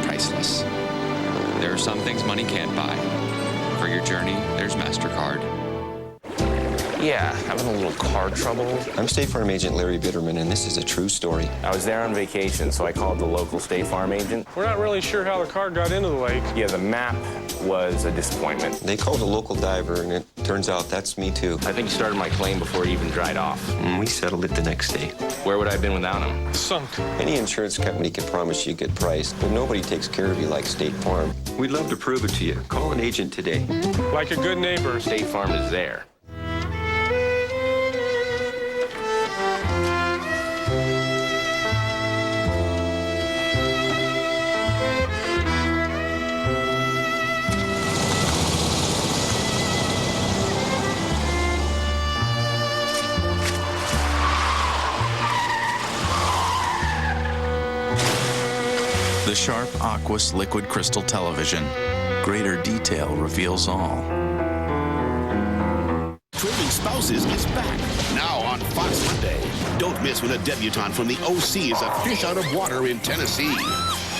priceless. There are some things money can't buy. For your journey, there's MasterCard. Yeah, having a little car trouble. I'm State Farm agent Larry Bitterman, and this is a true story. I was there on vacation, so I called the local State Farm agent. We're not really sure how the car got into the lake. Yeah, the map was a disappointment. They called a local diver, and it turns out that's me too. I think he started my claim before he even dried off. We settled it the next day. Where would I have been without him? Sunk. Any insurance company can promise you a good price, but nobody takes care of you like State Farm. We'd love to prove it to you. Call an agent today. Like a good neighbor. State Farm is there. The Sharp Aquos Liquid Crystal Television. Greater detail reveals all. Trading Spouses is back, now on Fox Monday. Don't miss when a debutante from the OC is a fish out of water in Tennessee.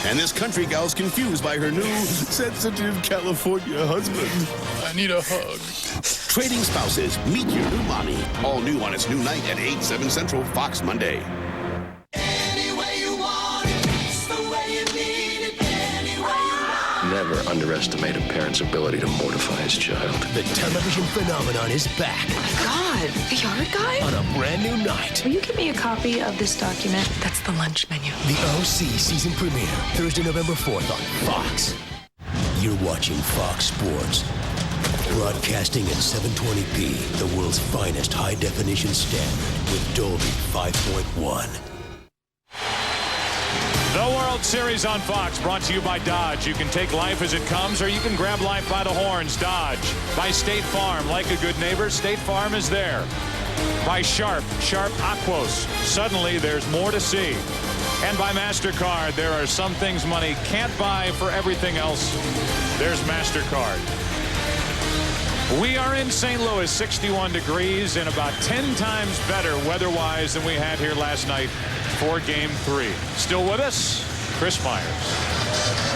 And this country gal's confused by her new, sensitive California husband. I need a hug. Trading Spouses, meet your new mommy. All new on its new night at 8, 7 Central, Fox Monday. Never underestimate underestimate a parent's ability to mortify his child. The television phenomenon is back. God, the yard guy? On a brand new night. Will you give me a copy of this document? That's the lunch menu. The OC season premiere, Thursday, November 4th on Fox. You're watching Fox Sports. Broadcasting at 720p, the world's finest high-definition standard with Dolby 5.1. The World Series on Fox, brought to you by Dodge. You can take life as it comes, or you can grab life by the horns. Dodge. By State Farm. Like a good neighbor, State Farm is there. By Sharp Aquos. Suddenly, there's more to see. And by MasterCard. There are some things money can't buy. For everything else, there's MasterCard. We are in St. Louis, 61 degrees, and about 10 times better weather-wise than we had here last night for Game 3. Still with us, Chris Myers.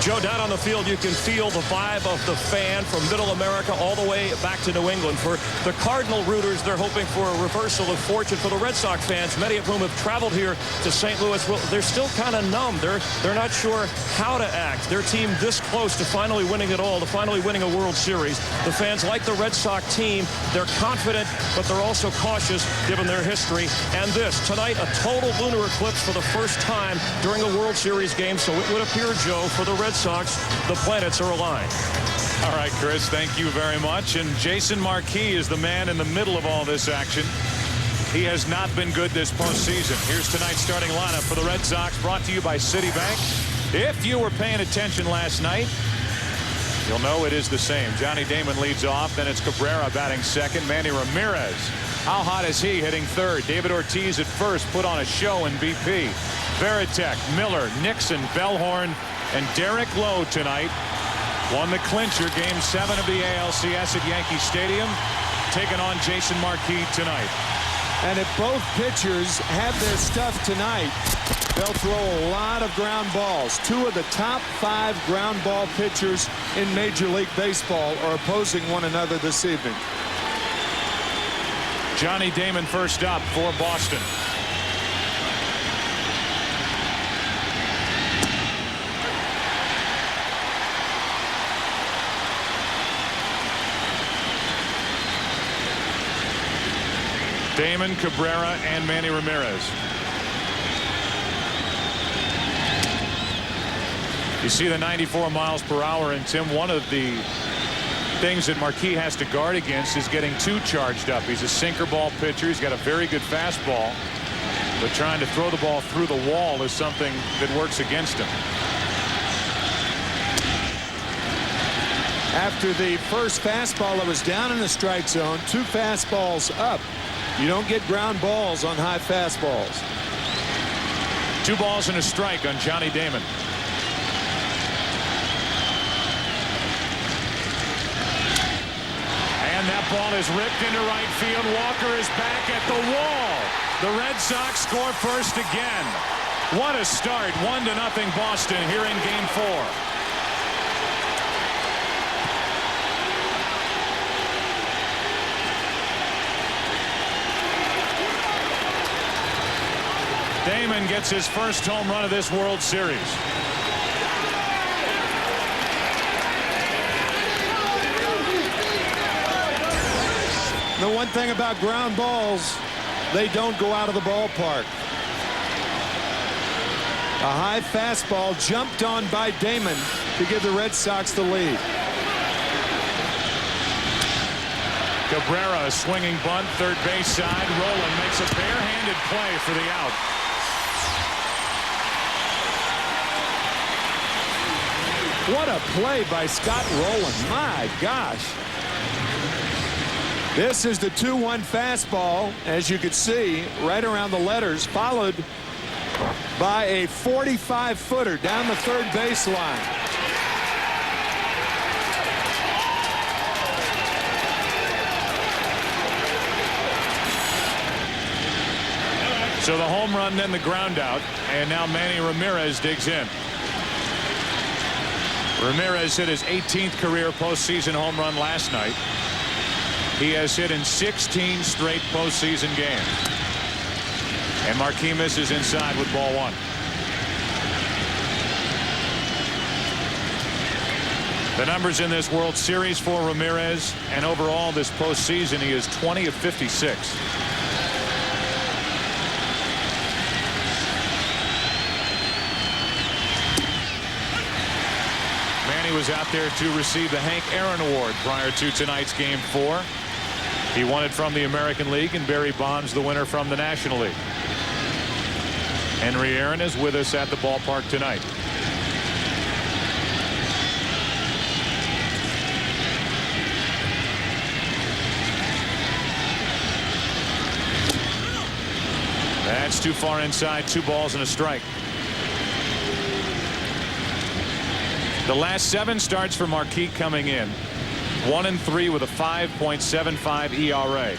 Joe, down on the field, you can feel the vibe of the fan from Middle America all the way back to New England. For the Cardinal rooters, they're hoping for a reversal of fortune. For the Red Sox fans, many of whom have traveled here to St. Louis, well, they're still kind of numb. They're not sure how to act. Their team this close to finally winning it all, to finally winning a World Series. The fans like the Red Sox team. They're confident, but they're also cautious given their history. And this, tonight, a total lunar eclipse for the first time during a World Series game. So it would appear, Joe, for the Red Sox, the planets are aligned. All right, Chris, thank you very much. And Jason Marquis is the man in the middle of all this action. He has not been good this postseason. Here's tonight's starting lineup for the Red Sox, brought to you by Citibank. If you were paying attention last night, you'll know it is the same. Johnny Damon leads off. Then it's Cabrera batting second. Manny Ramirez, how hot is he, hitting third? David Ortiz at first, put on a show in BP. Veritek, Miller, Nixon, Bellhorn, and Derek Lowe tonight won the clincher, Game 7 of the ALCS at Yankee Stadium, taking on Jason Marquis tonight. And if both pitchers have their stuff tonight, they'll throw a lot of ground balls. Two of the top 5 ground ball pitchers in Major League Baseball are opposing one another this evening. Johnny Damon first up for Boston. Damon, Cabrera, and Manny Ramirez. You see the 94 miles per hour, and Tim, one of the things that Marquis has to guard against is getting too charged up. He's a sinker ball pitcher. He's got a very good fastball, but trying to throw the ball through the wall is something that works against him. After the first fastball that was down in the strike zone, 2 fastballs up. You don't get ground balls on high fastballs. 2 balls and a strike on Johnny Damon. And that ball is ripped into right field. Walker is back at the wall. The Red Sox score first again. What a start. 1-0 Boston here in Game 4. Damon gets his first home run of this World Series. The one thing about ground balls, they don't go out of the ballpark. A high fastball jumped on by Damon to give the Red Sox the lead. Cabrera, a swinging bunt, third base side. Rowland makes a barehanded play for the out. What a play by Scott Rowland. My gosh. This is the 2-1 fastball, as you can see, right around the letters, followed by a 45-footer down the third baseline. So the home run, then the ground out, and now Manny Ramirez digs in. Ramirez hit his 18th career postseason home run last night. He has hit in 16 straight postseason games. And Marquis misses inside with ball 1. The numbers in this World Series for Ramirez, and overall this postseason, he is 20 of 56. Manny was out there to receive the Hank Aaron Award prior to tonight's Game 4. He won it from the American League, and Barry Bonds the winner from the National League. Henry Aaron is with us at the ballpark tonight. That's too far inside. 2 balls and a strike. The last 7 starts for Marquis coming in. 1-3 with a 5.75 ERA.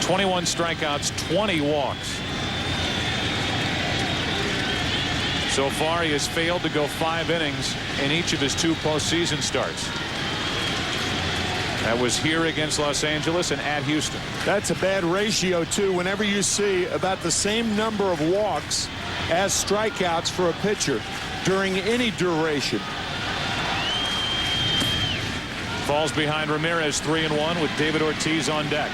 21 strikeouts, 20 walks. So far, he has failed to go 5 innings in each of his 2 postseason starts. That was here against Los Angeles and at Houston. That's a bad ratio, too, whenever you see about the same number of walks as strikeouts for a pitcher during any duration. Falls behind Ramirez 3-1 with David Ortiz on deck.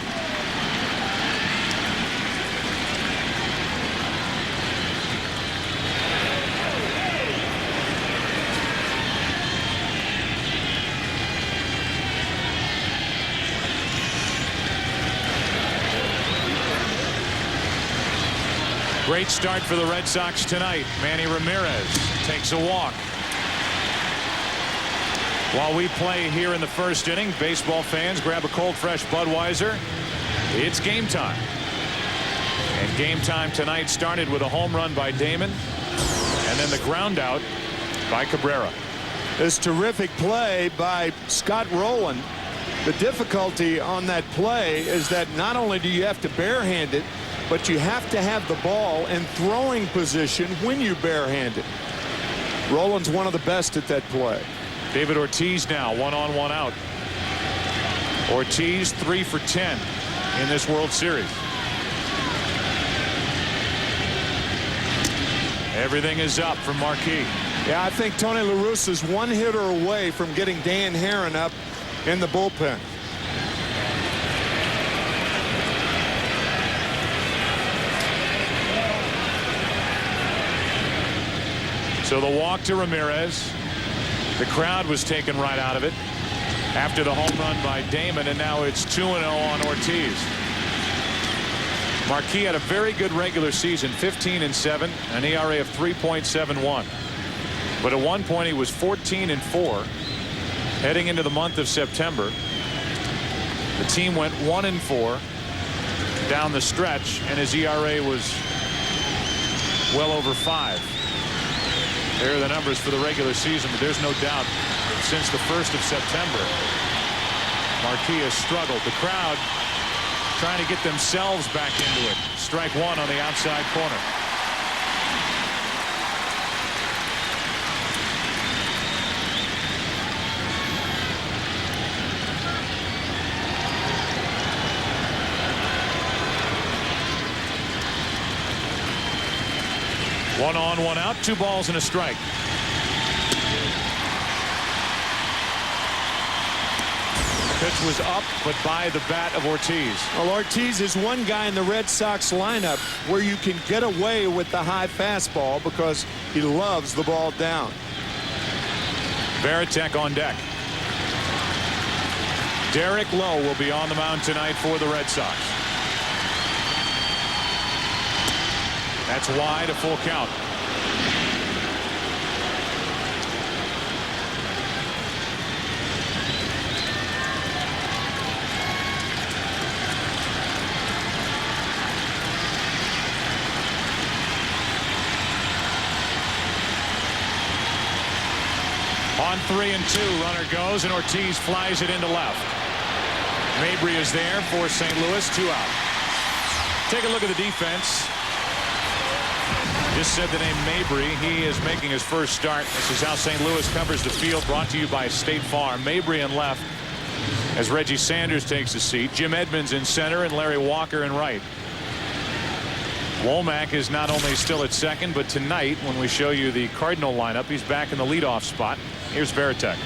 Great start for the Red Sox tonight. Manny Ramirez takes a walk. While we play here in the first inning, baseball fans grab a cold, fresh Budweiser. It's game time. And game time tonight started with a home run by Damon, and then the ground out by Cabrera. This terrific play by Scott Rowland. The difficulty on that play is that not only do you have to barehand it, but you have to have the ball in throwing position when you barehand it. Rowland's one of the best at that play. David Ortiz now 1 on 1 out. Ortiz 3 for 10 in this World Series. Everything is up from Marquis. Yeah, I think Tony La Russa's 1 hitter away from getting Dan Herron up in the bullpen. So the walk to Ramirez. The crowd was taken right out of it after the home run by Damon, and now it's 2-0 on Ortiz. Marquis had a very good regular season, 15-7, an ERA of 3.71. But at one point he was 14-4 heading into the month of September. The team went 1-4 down the stretch, and his ERA was well over 5. There are the numbers for the regular season, but there's no doubt since the 1st of September, Marquis has struggled. The crowd trying to get themselves back into it. Strike 1 on the outside corner. One on, 1 out, 2 balls and a strike. Pitch was up, but by the bat of Ortiz. Well, Ortiz is one guy in the Red Sox lineup where you can get away with the high fastball because he loves the ball down. Varitek on deck. Derek Lowe will be on the mound tonight for the Red Sox. That's wide, a full count. On 3-2, runner goes, and Ortiz flies it into left. Mabry is there for St. Louis, 2 out. Take a look at the defense. Just said the name Mabry. He is making his first start. This is how St. Louis covers the field, brought to you by State Farm. Mabry in left as Reggie Sanders takes a seat. Jim Edmonds in center and Larry Walker in right. Womack is not only still at second, but tonight when we show you the Cardinal lineup, he's back in the leadoff spot. Here's Varitek.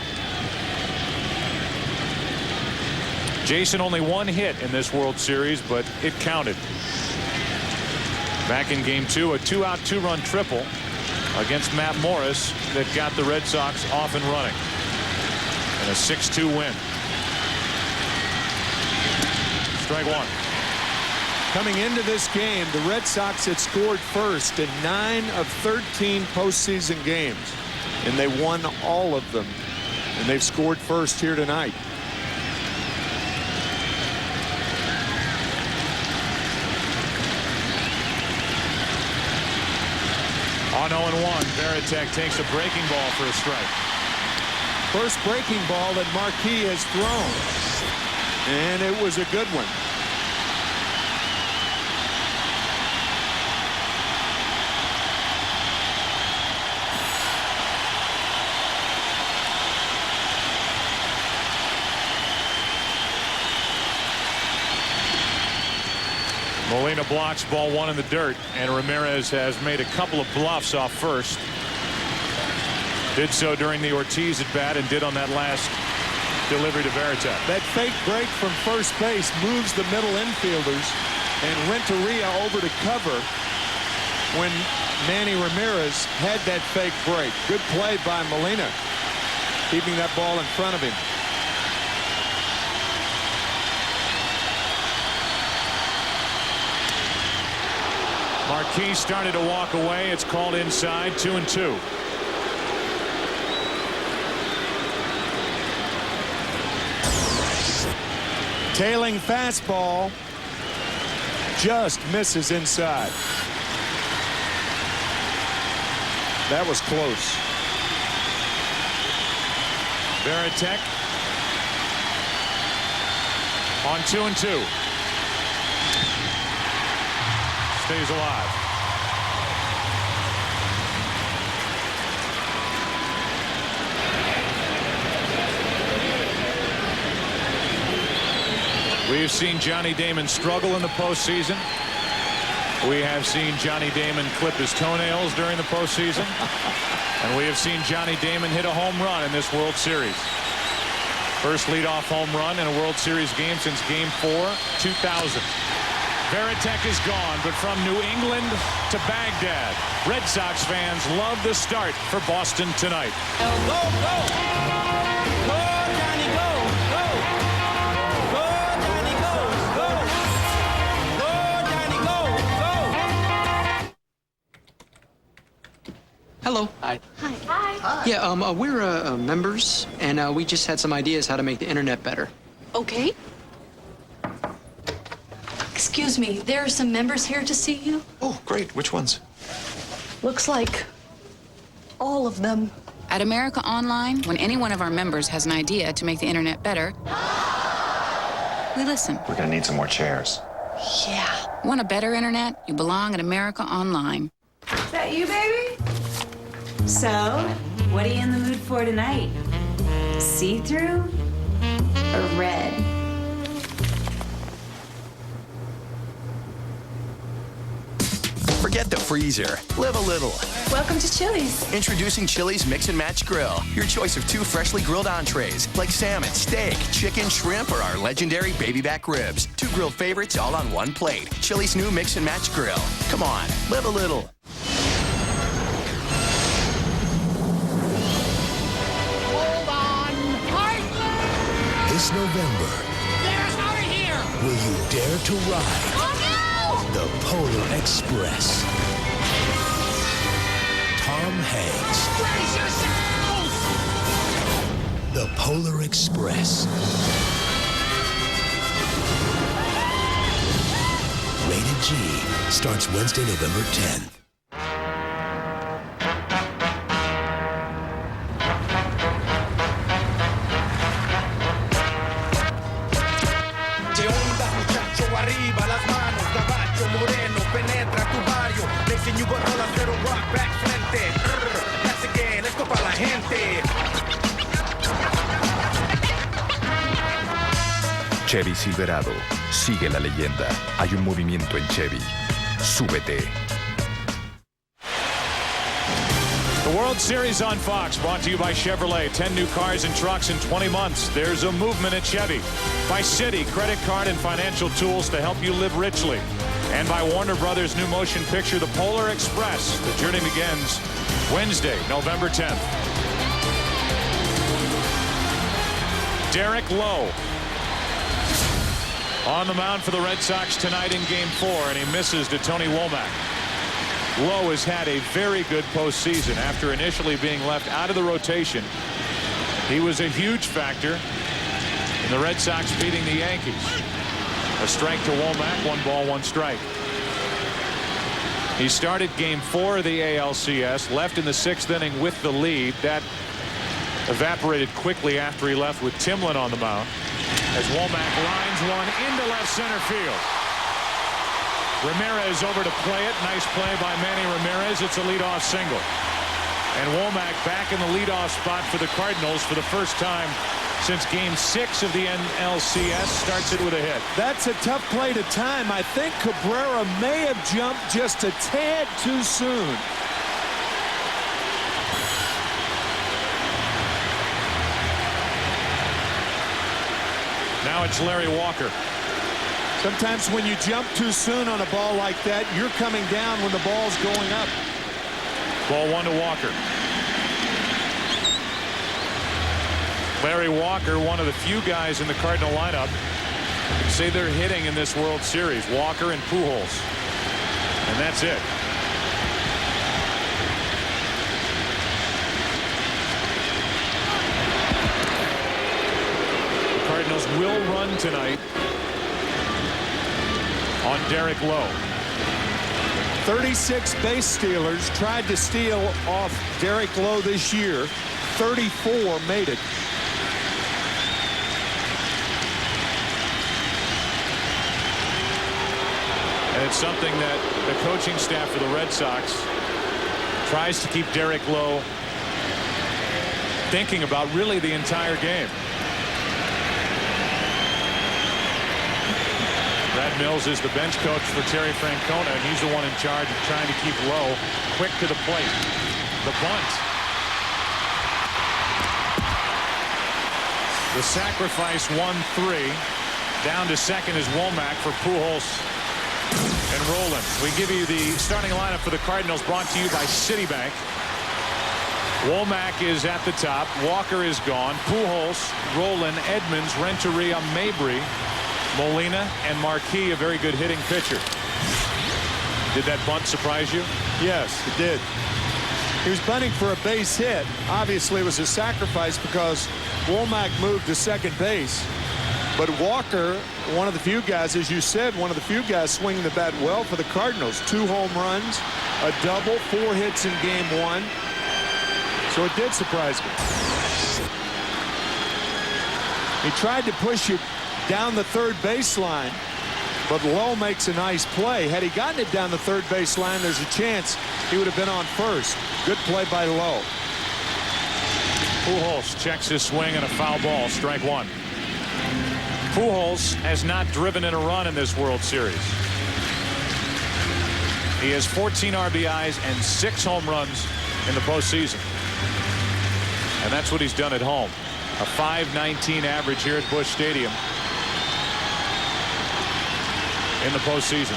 Jason only one hit in this World Series, but it counted. Back in Game 2, a 2-out, 2-run triple against Matt Morris that got the Red Sox off and running. And a 6-2 win. Strike one. Coming into this game, the Red Sox had scored first in 9 of 13 postseason games, and they won all of them. And they've scored first here tonight. On 0-1, Veritek takes a breaking ball for a strike. First breaking ball that Marquis has thrown, and it was a good one. Molina blocks ball one in the dirt, and Ramirez has made a couple of bluffs off first. Did so during the Ortiz at bat and did on that last delivery to Veritek. That fake break from first base moves the middle infielders, and Renteria over to cover when Manny Ramirez had that fake break. Good play by Molina, keeping that ball in front of him. Marquis started to walk away. It's called inside, 2-2. Tailing fastball just misses inside. That was close. Veritek on 2-2. Stays alive. We've seen Johnny Damon struggle in the postseason. We have seen Johnny Damon clip his toenails during the postseason. And we have seen Johnny Damon hit a home run in this World Series. First leadoff home run in a World Series game since Game 4, 2000. Veritek is gone, but from New England to Baghdad, Red Sox fans love the start for Boston tonight. Go, go! Go, Johnny, go! Go! Go, Johnny, go! Go! Go, Johnny, go! Go! Hello. Hi. Hi. Yeah, we're members, and we just had some ideas how to make the internet better. Okay. Excuse me, there are some members here to see you. Oh, great. Which ones? Looks like all of them. At America Online, when any one of our members has an idea to make the internet better, we listen. We're gonna need some more chairs. Yeah. Want a better internet? You belong at America Online. Is that you, baby? So, what are you in the mood for tonight? See-through or red? Forget the freezer. Live a little. Welcome to Chili's. Introducing Chili's Mix and Match Grill. Your choice of 2 freshly grilled entrees like salmon, steak, chicken, shrimp, or our legendary baby back ribs. 2 grilled favorites all on one plate. Chili's new Mix and Match Grill. Come on, live a little. Hold on! Hartman! This November, Get us out of here! will you dare to ride Oh, the Polar Express? Tom Hanks. Brace yourselves! The Polar Express. Rated G. Starts Wednesday, November 10th. ¿Qué onda, muchacho? Arriba las manos, caballo moreno, penetra tu barrio. Next you got rollers, pero rock back frente. That's again, esto para la gente. Chevy Silverado. Sigue la leyenda. Hay un movimiento en Chevy. Súbete. The The World Series on Fox, brought to you by Chevrolet. 10 new cars and trucks in 20 months. There's a movement at Chevy. By Citi, credit card and financial tools to help you live richly. And by Warner Brothers' new motion picture, The Polar Express. The journey begins Wednesday, November 10th. Derek Lowe on the mound for the Red Sox tonight in Game 4, and he misses to Tony Womack. Lowe has had a very good postseason after initially being left out of the rotation. He was a huge factor in the Red Sox beating the Yankees. A strike to Womack, 1 ball, 1 strike. He started Game 4 of the ALCS, left in the 6th inning with the lead. That evaporated quickly after he left with Timlin on the mound, as Womack lines one into left center field. Ramirez over to play it. Nice play by Manny Ramirez. It's a leadoff single. And Womack back in the leadoff spot for the Cardinals for the first time since Game 6 of the NLCS. Starts it with a hit. That's a tough play to time. I think Cabrera may have jumped just a tad too soon. Now it's Larry Walker. Sometimes when you jump too soon on a ball like that, you're coming down when the ball's going up. Ball 1 to Walker. Larry Walker, one of the few guys in the Cardinal lineup who say they're hitting in this World Series. Walker and Pujols. And that's it. The Cardinals will run tonight on Derek Lowe. 36 base stealers tried to steal off Derek Lowe this year. 34 made it. And it's something that the coaching staff for the Red Sox tries to keep Derek Lowe thinking about really the entire game. Brad Mills is the bench coach for Terry Francona, and he's the one in charge of trying to keep Lowe quick to the plate. The bunt. The sacrifice 1-3. Down to second is Womack for Pujols and Roland. We give you the starting lineup for the Cardinals, brought to you by Citibank. Womack is at the top. Walker is gone. Pujols, Roland, Edmonds, Renteria, Mabry, Molina, and Marquis, a very good hitting pitcher. Did that bunt surprise you? Yes, it did. He was bunting for a base hit. Obviously, it was a sacrifice because Womack moved to second base. But Walker, one of the few guys, as you said, one of the few guys swinging the bat well for the Cardinals. 2 home runs, a double, 4 hits in Game 1. So it did surprise me. He tried to push it down the third baseline, but Lowe makes a nice play. Had he gotten it down the third baseline, there's a chance he would have been on first. Good play by Lowe. Pujols checks his swing and a foul ball, strike 1. Pujols has not driven in a run in this World Series. He has 14 RBIs and 6 home runs in the postseason. And that's what he's done at home. A .519 average here at Busch Stadium in the postseason.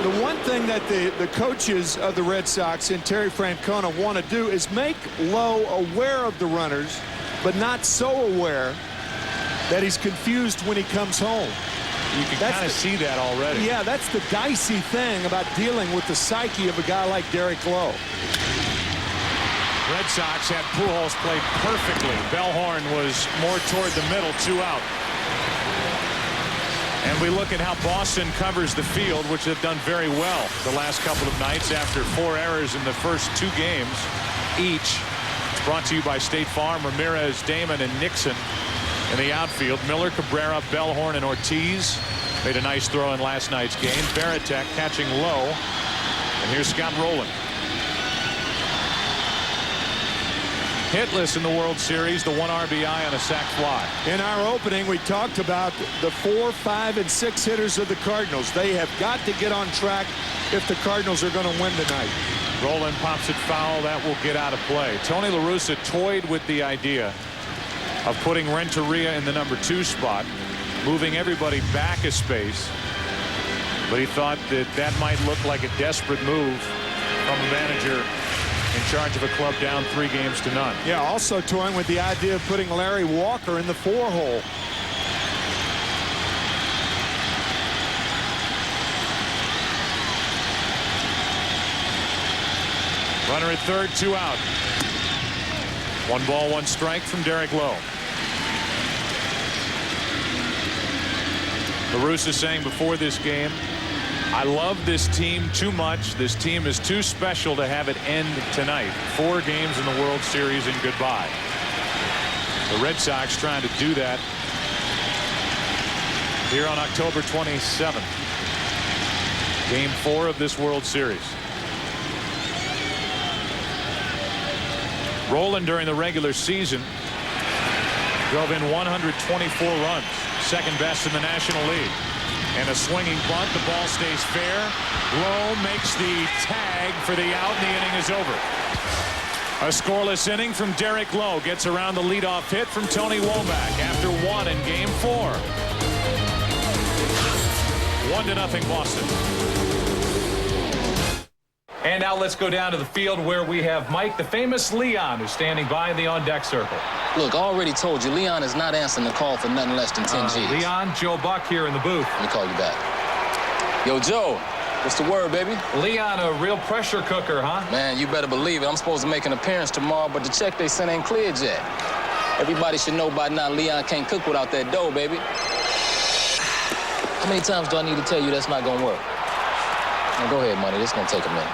The one thing that the coaches of the Red Sox and Terry Francona want to do is make Lowe aware of the runners, but not so aware that he's confused when he comes home. You can kind of see that already. Yeah, that's the dicey thing about dealing with the psyche of a guy like Derek Lowe. Red Sox had Pujols play perfectly. Bellhorn was more toward the middle, 2 out. And we look at how Boston covers the field, which they've done very well the last couple of nights after 4 errors in the first 2 games each. It's brought to you by State Farm. Ramirez, Damon, and Nixon in the outfield. Miller, Cabrera, Bellhorn, and Ortiz made a nice throw in last night's game. Varitek catching Lowe. And here's Scott Rowland. hitless in the World Series, the 1 RBI on a sac fly. In our opening, we talked about the 4, 5, and 6 hitters of the Cardinals. They have got to get on track if the Cardinals are going to win tonight. Roland pops it foul. That will get out of play. Tony La Russa toyed with the idea of putting Renteria in the number 2 spot, moving everybody back a space. But he thought that might look like a desperate move from a manager in charge of a club down 3-0. Yeah, also toying with the idea of putting Larry Walker in the 4-hole. Runner at third, 2 out. 1 ball, 1 strike from Derek Lowe. La Russa saying before this game, I love this team too much. This team is too special to have it end tonight. 4 games in the World Series and goodbye. The Red Sox trying to do that here on October 27th. Game 4 of this World Series. Roland during the regular season drove in 124 runs, second best in the National League. And a swinging bunt. The ball stays fair. Lowe makes the tag for the out, and the inning is over. A scoreless inning from Derek Lowe. Gets around the leadoff hit from Tony Womack after 1 in Game 4. 1-0 Boston. And now let's go down to the field where we have Mike, the famous Leon, who's standing by in the on-deck circle. Look, I already told you, Leon is not answering the call for nothing less than 10 G's. Leon, Joe Buck here in the booth. Let me call you back. Yo, Joe, what's the word, baby? Leon, a real pressure cooker, huh? Man, you better believe it. I'm supposed to make an appearance tomorrow, but the check they sent ain't cleared yet. Everybody should know by now Leon can't cook without that dough, baby. How many times do I need to tell you that's not gonna work? Now, go ahead, money. This is gonna take a minute.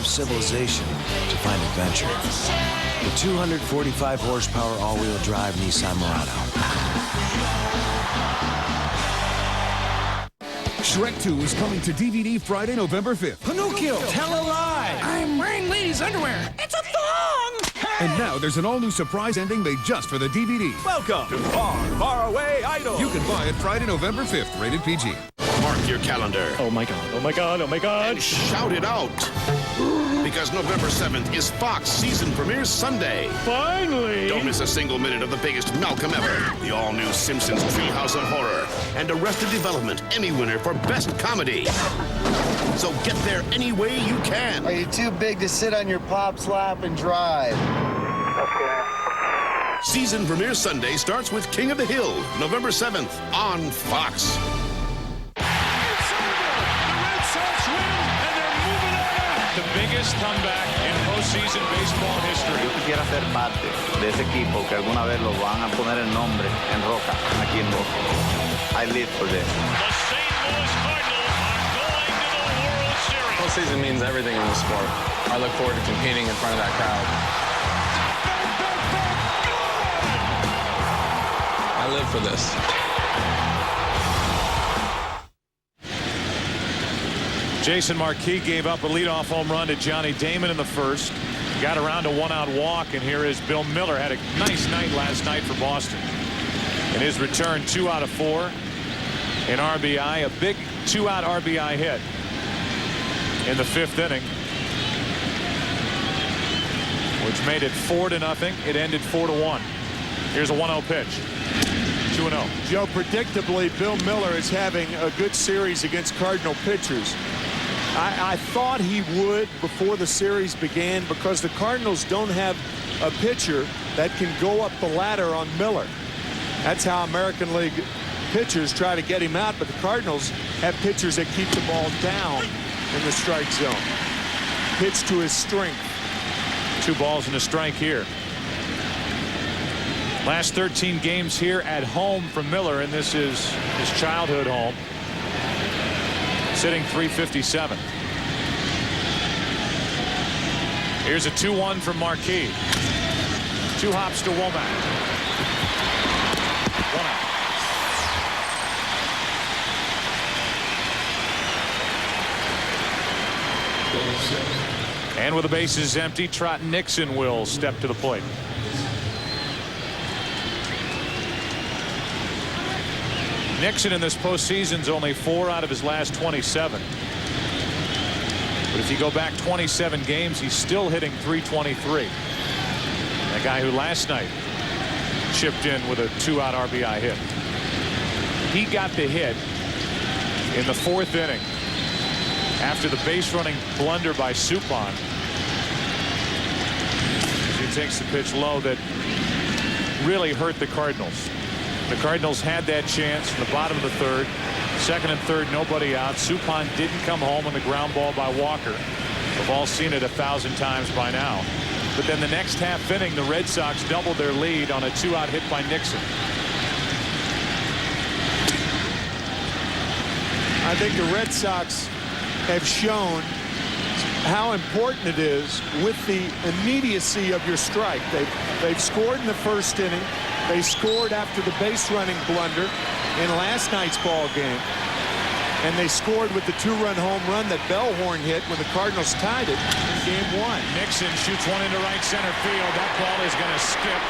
Civilization to find adventure. The 245 horsepower all-wheel drive Nissan Murano. Shrek 2 is coming to DVD Friday, November 5th. Pinocchio, tell a lie! I'm wearing ladies' underwear. It's a thong! And now there's an all-new surprise ending made just for the DVD. Welcome to Far, Far Away Idol. You can buy it Friday, November 5th, rated PG. Mark your calendar. Oh my God, oh my God, oh my God. And shout it out. Because November 7th is Fox season premiere Sunday. Finally! Don't miss a single minute of the biggest Malcolm ever, the all-new Simpsons Treehouse of Horror, and Arrested Development Emmy winner for Best Comedy. So get there any way you can. Are you too big to sit on your pop's lap and drive? Season premiere Sunday starts with King of the Hill, November 7th on Fox. The biggest comeback in postseason baseball history. Yo quisiera ser parte de ese equipo que alguna vez lo van a poner el nombre en roca, aquí en rojo. I live for this. The St. Louis Cardinals are going to the World Series. Postseason means everything in the sport. I look forward to competing in front of that crowd. I live for this. Jason Marquis gave up a leadoff home run to Johnny Damon in the first. Got around a 1-out walk, and here is Bill Miller. Had a nice night last night for Boston. In his return, 2 out of 4 in RBI. A big 2-out RBI hit in the 5th inning, which made it 4-0. It ended 4-1. Here's a 1-0 pitch. 2-0. Joe, predictably, Bill Miller is having a good series against Cardinal pitchers. I thought he would before the series began because the Cardinals don't have a pitcher that can go up the ladder on Miller. That's how American League pitchers try to get him out, but the Cardinals have pitchers that keep the ball down in the strike zone. Pitch to his strength. 2 balls and a strike here. Last 13 games here at home for Miller, and this is his childhood home. Sitting .357. Here's a 2-1 from Marquis. 2 hops to Womack. 1 out. And with the bases empty, Trot Nixon will step to the plate. Nixon in this postseason's only 4 out of his last 27. But if you go back 27 games, he's still hitting .323. The guy who last night chipped in with a 2-out RBI hit. He got the hit in the 4th inning after the base running blunder by Suppan. He takes the pitch low that really hurt the Cardinals. The Cardinals had that chance in the bottom of the 3rd. 2nd and 3rd, nobody out. Suppan didn't come home on the ground ball by Walker. We've all seen it 1,000 times by now. But then the next half inning, the Red Sox doubled their lead on a 2-out hit by Nixon. I think the Red Sox have shown how important it is with the immediacy of your strike. They've scored in the 1st inning. They scored after the base running blunder in last night's ball game. And they scored with the 2-run home run that Bellhorn hit when the Cardinals tied it in game 1. Nixon shoots one into right center field. That ball is going to skip.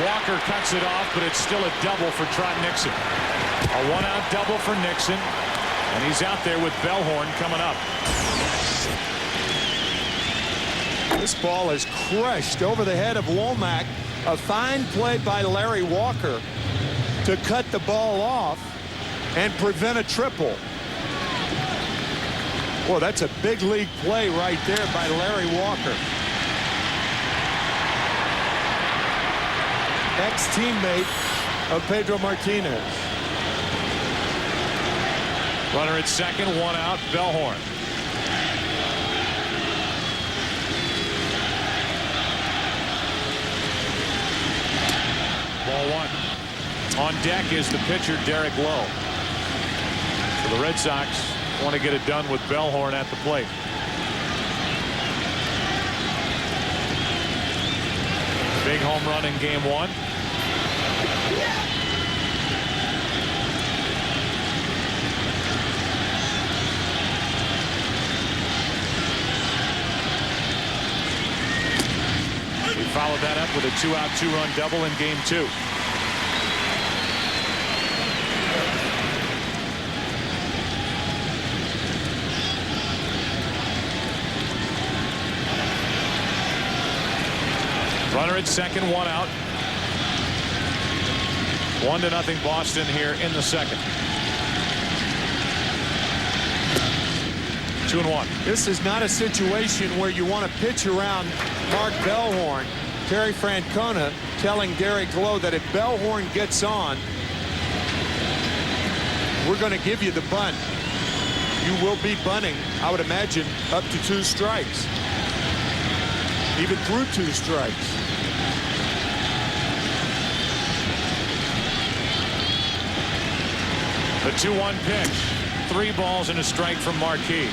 Walker cuts it off, but it's still a double for Trot Nixon. A 1-out double for Nixon. And he's out there with Bellhorn coming up. This ball is crushed over the head of Womack. A fine play by Larry Walker to cut the ball off and prevent a triple. Well, that's a big league play right there by Larry Walker. Ex-teammate of Pedro Martinez. Runner at 2nd, 1 out, Bellhorn. Ball 1. On deck is the pitcher, Derek Lowe. So the Red Sox want to get it done with Bellhorn at the plate. Big home run in game 1. We followed that up with a 2-out, 2-run double in game 2. Runner at 2nd, 1 out. 1-0 Boston here in the 2nd. 2-1. This is not a situation where you want to pitch around Mark Bellhorn. Terry Francona telling Derek Lowe that if Bellhorn gets on, we're going to give you the bunt. You will be bunting, I would imagine, up to 2 strikes. Even through 2 strikes. The 2-1 pitch. 3 balls and a strike from Marquis.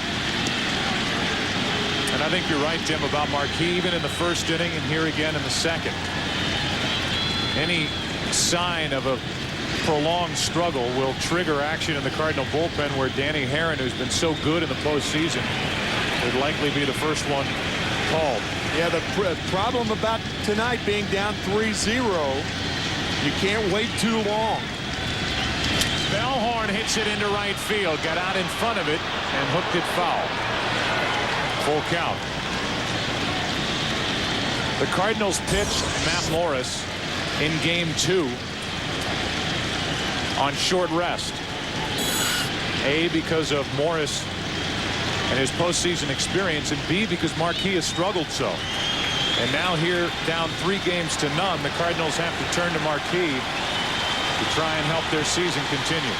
And I think you're right, Tim, about Marquis, even in the 1st inning and here again in the 2nd. Any sign of a prolonged struggle will trigger action in the Cardinal bullpen, where Danny Herron, who's been so good in the postseason, would likely be the first one called. Yeah, the problem about tonight being down 3-0, you can't wait too long. Bellhorn hits it into right field, got out in front of it and hooked it foul. Full count. The Cardinals pitched Matt Morris in game 2 on short rest. Because of Morris and his postseason experience, and B, because Marquis has struggled so. And now here, down 3 games to none, the Cardinals have to turn to Marquis to try and help their season continue.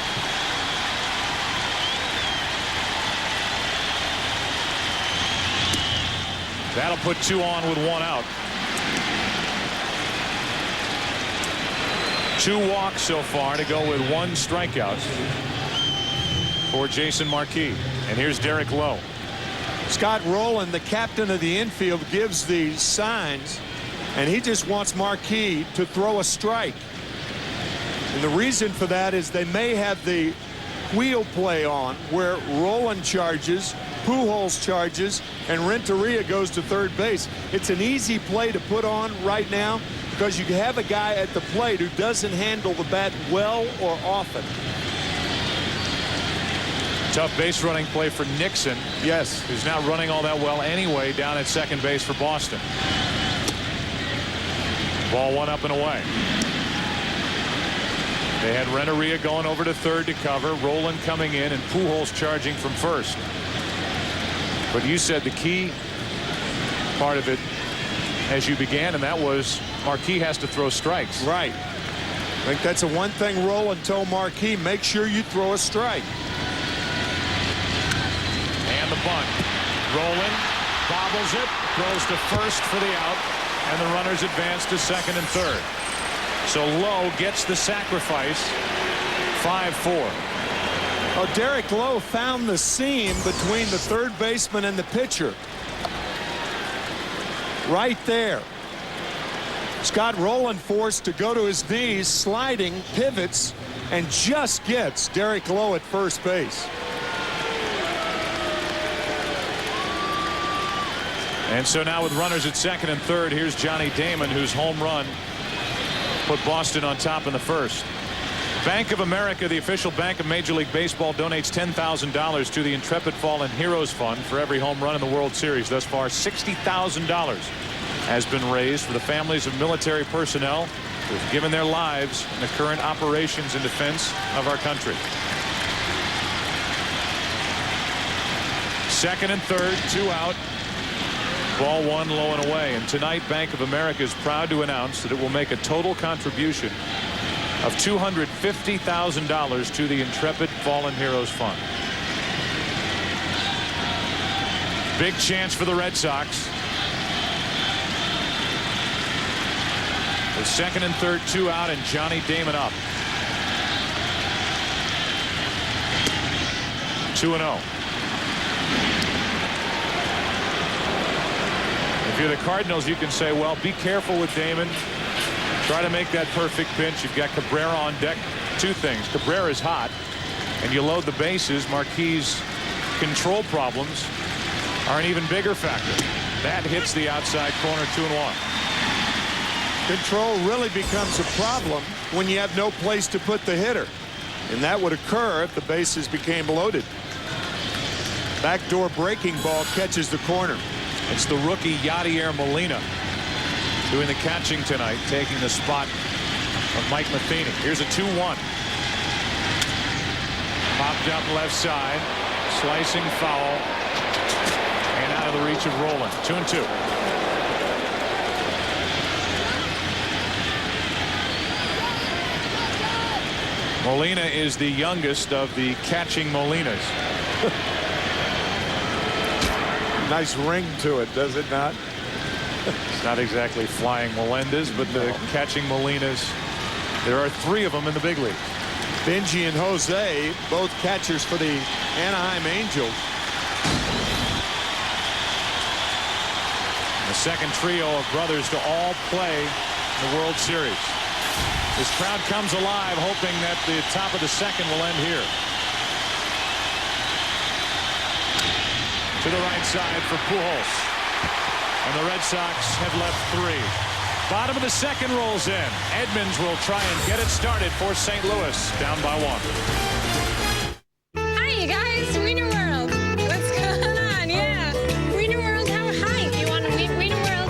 That'll put 2 on with 1 out. 2 walks so far to go with 1 strikeout for Jason Marquis. And here's Derek Lowe. Scott Rowland, the captain of the infield, gives the signs, and he just wants Marquis to throw a strike. And the reason for that is they may have the wheel play on where Rowland charges, Pujols charges, and Renteria goes to third base. It's an easy play to put on right now because you have a guy at the plate who doesn't handle the bat well or often. Tough base running play for Nixon. Yes. Who's not running all that well anyway down at second base for Boston. Ball 1 up and away. They had Renteria going over to third to cover, Rowland coming in, and Pujols charging from first. But you said the key part of it as you began, and that was Marquis has to throw strikes. Right. I think that's the one thing Rowland told Marquis, make sure you throw a strike. And the bunt. Rowland bobbles it, throws to first for the out, and the runners advance to second and third. So Lowe gets the sacrifice. 5-4. Oh, Derek Lowe found the seam between the third baseman and the pitcher. Right there. Scott Rowland forced to go to his knees, sliding, pivots, and just gets Derek Lowe at first base. And so now with runners at second and third, here's Johnny Damon, whose home run put Boston on top in the first. Bank of America, the official bank of Major League Baseball, donates $10,000 to the Intrepid Fallen Heroes Fund for every home run in the World Series. Thus far, $60,000 has been raised for the families of military personnel who have given their lives in the current operations in defense of our country. Second and third, 2 out. Ball 1 low and away. And tonight, Bank of America is proud to announce that it will make a total contribution of $250,000 to the Intrepid Fallen Heroes Fund. Big chance for the Red Sox. With second and third, 2 out, and Johnny Damon up. 2-0. If you're the Cardinals, you can say, well, be careful with Damon. Try to make that perfect pitch. You've got Cabrera on deck. 2 things. Cabrera's hot, and you load the bases. Marquis' control problems are an even bigger factor. That hits the outside corner, 2-1. Control really becomes a problem when you have no place to put the hitter. And that would occur if the bases became loaded. Backdoor breaking ball catches the corner. It's the rookie Yadier Molina doing the catching tonight, taking the spot of Mike Matheny. Here's a 2-1. Popped up left side, slicing foul, and out of the reach of Rowland. 2-2. Molina is the youngest of the catching Molinas. Nice ring to it, does it not? It's not exactly flying Melendez, but the catching Molinas, there are 3 of them in the big league. Benji and Jose, both catchers for the Anaheim Angels. The second trio of brothers to all play the World Series. This crowd comes alive, hoping that the top of the second will end here. To the right side for Pujols. And the Red Sox have left 3. Bottom of the second rolls in. Edmonds will try and get it started for St. Louis, down by 1. Hi, you guys. Wiener World. What's going on? Yeah. Wiener World, hi. You want to meet Wiener World?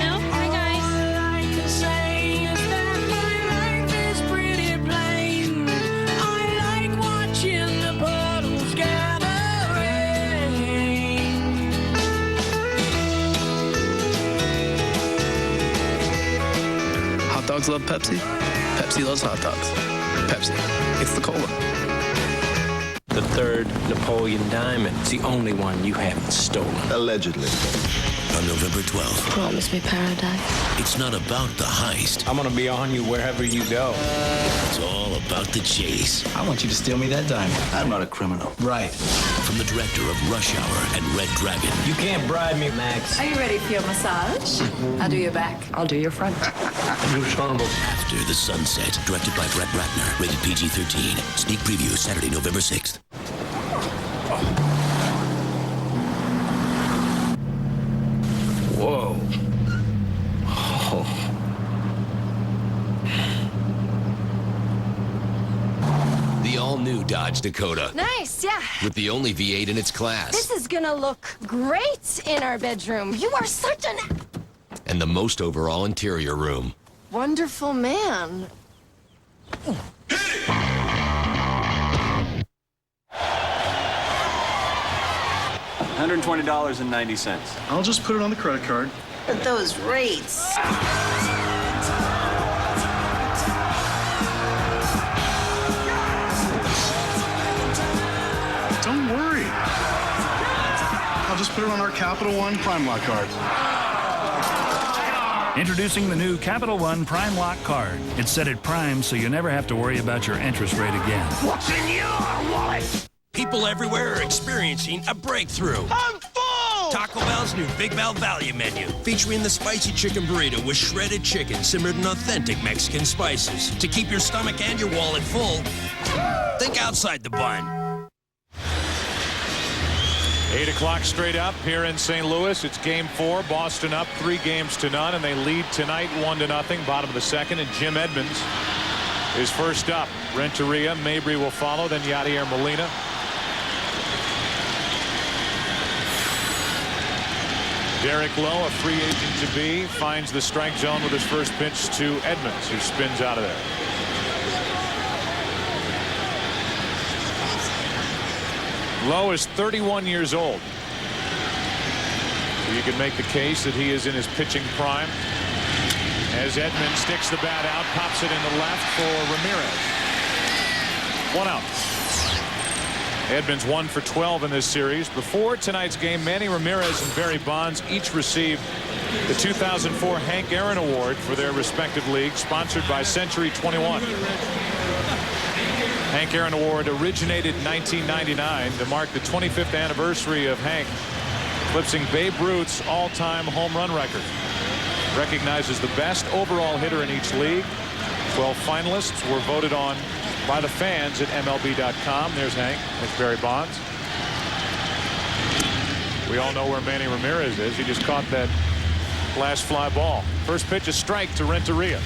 No? Hi, guys. All I can say is that my life is pretty plain. I like watching the puddles gather rain. dogs love Pepsi. Pepsi loves hot dogs. Pepsi. It's the cola. The third Napoleon diamond. It's the only one you haven't stolen. Allegedly. On November 12th. Promise me paradise. It's not about the heist. I'm going to be on you wherever you go. It's all about the chase. I want you to steal me that diamond. I'm not a criminal. Right. From the director of Rush Hour and Red Dragon. You can't bribe me, Max. Are you ready for your massage? I'll do your back. I'll do your front. You son of a... After the Sunset, directed by Brett Ratner. Rated PG-13. Sneak preview Saturday, November 6th. Whoa. Oh. The all-new Dodge Dakota. Nice, yeah. With the only V8 in its class. This is gonna look great in our bedroom. You are such an And the most overall interior room. wonderful man. $120.90. I'll just put it on the credit card. At those rates. Don't worry. I'll just put it on our Capital One Prime Lock card. Introducing the new Capital One Prime Lock card. It's set at prime so you never have to worry about your interest rate again. What's in your wallet? People everywhere are experiencing a breakthrough. I'm full! Taco Bell's new Big Bell Value Menu, featuring the spicy chicken burrito with shredded chicken simmered in authentic Mexican spices. To keep your stomach and your wallet full, think outside the bun. 8 o'clock straight up here in St. Louis. It's game 4. Boston up 3-0, and they lead tonight 1-0. Bottom of the second, and Jim Edmonds is first up. Renteria, Mabry will follow, then Yadier Molina. Derek Lowe, a free agent to be, finds the strike zone with his first pitch to Edmonds, who spins out of there. Lowe is 31 years old. So you can make the case that he is in his pitching prime. As Edmonds sticks the bat out, pops it in the left for Ramirez. 1 out. Edmonds 1 for 12 in this series. Before tonight's game, Manny Ramirez and Barry Bonds each received the 2004 Hank Aaron Award for their respective leagues, sponsored by Century 21. Hank Aaron Award originated in 1999 to mark the 25th anniversary of Hank eclipsing Babe Ruth's all-time home run record. Recognizes the best overall hitter in each league. 12 finalists were voted on by the fans at MLB.com. There's Hank. There's Barry Bonds. We all know where Manny Ramirez is. He just caught that last fly ball. First pitch, a strike to Renteria.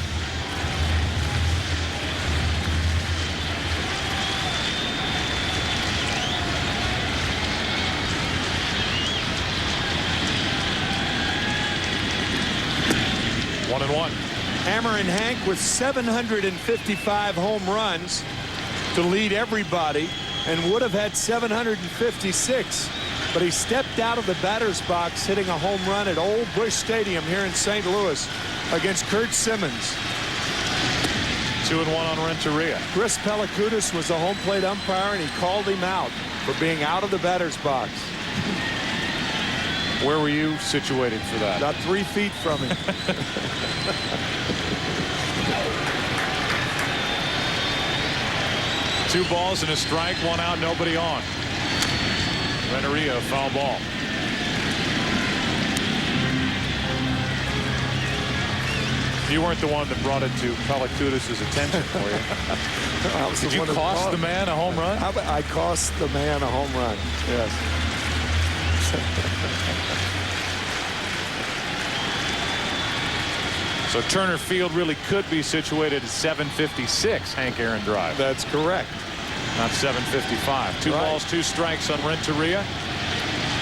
One and one. Hammer and Hank with 755 home runs to lead everybody, and would have had 756. But he stepped out of the batter's box, hitting a home run at Old Busch Stadium here in St. Louis against Kurt Simmons. 2-1 on Renteria. Chris Pellicudis was the home plate umpire, and he called him out for being out of the batter's box. Where were you situated for that? About 3 feet from him. Two balls and a strike, 1 out, nobody on. Renteria, foul ball. You weren't the one that brought it to Pellicudis' attention, were you? Did you cost the man a home run? I cost the man a home run, yes. So Turner Field really could be situated at 756 Hank Aaron Drive. That's correct. Not 755. Two balls, 2 strikes on Renteria.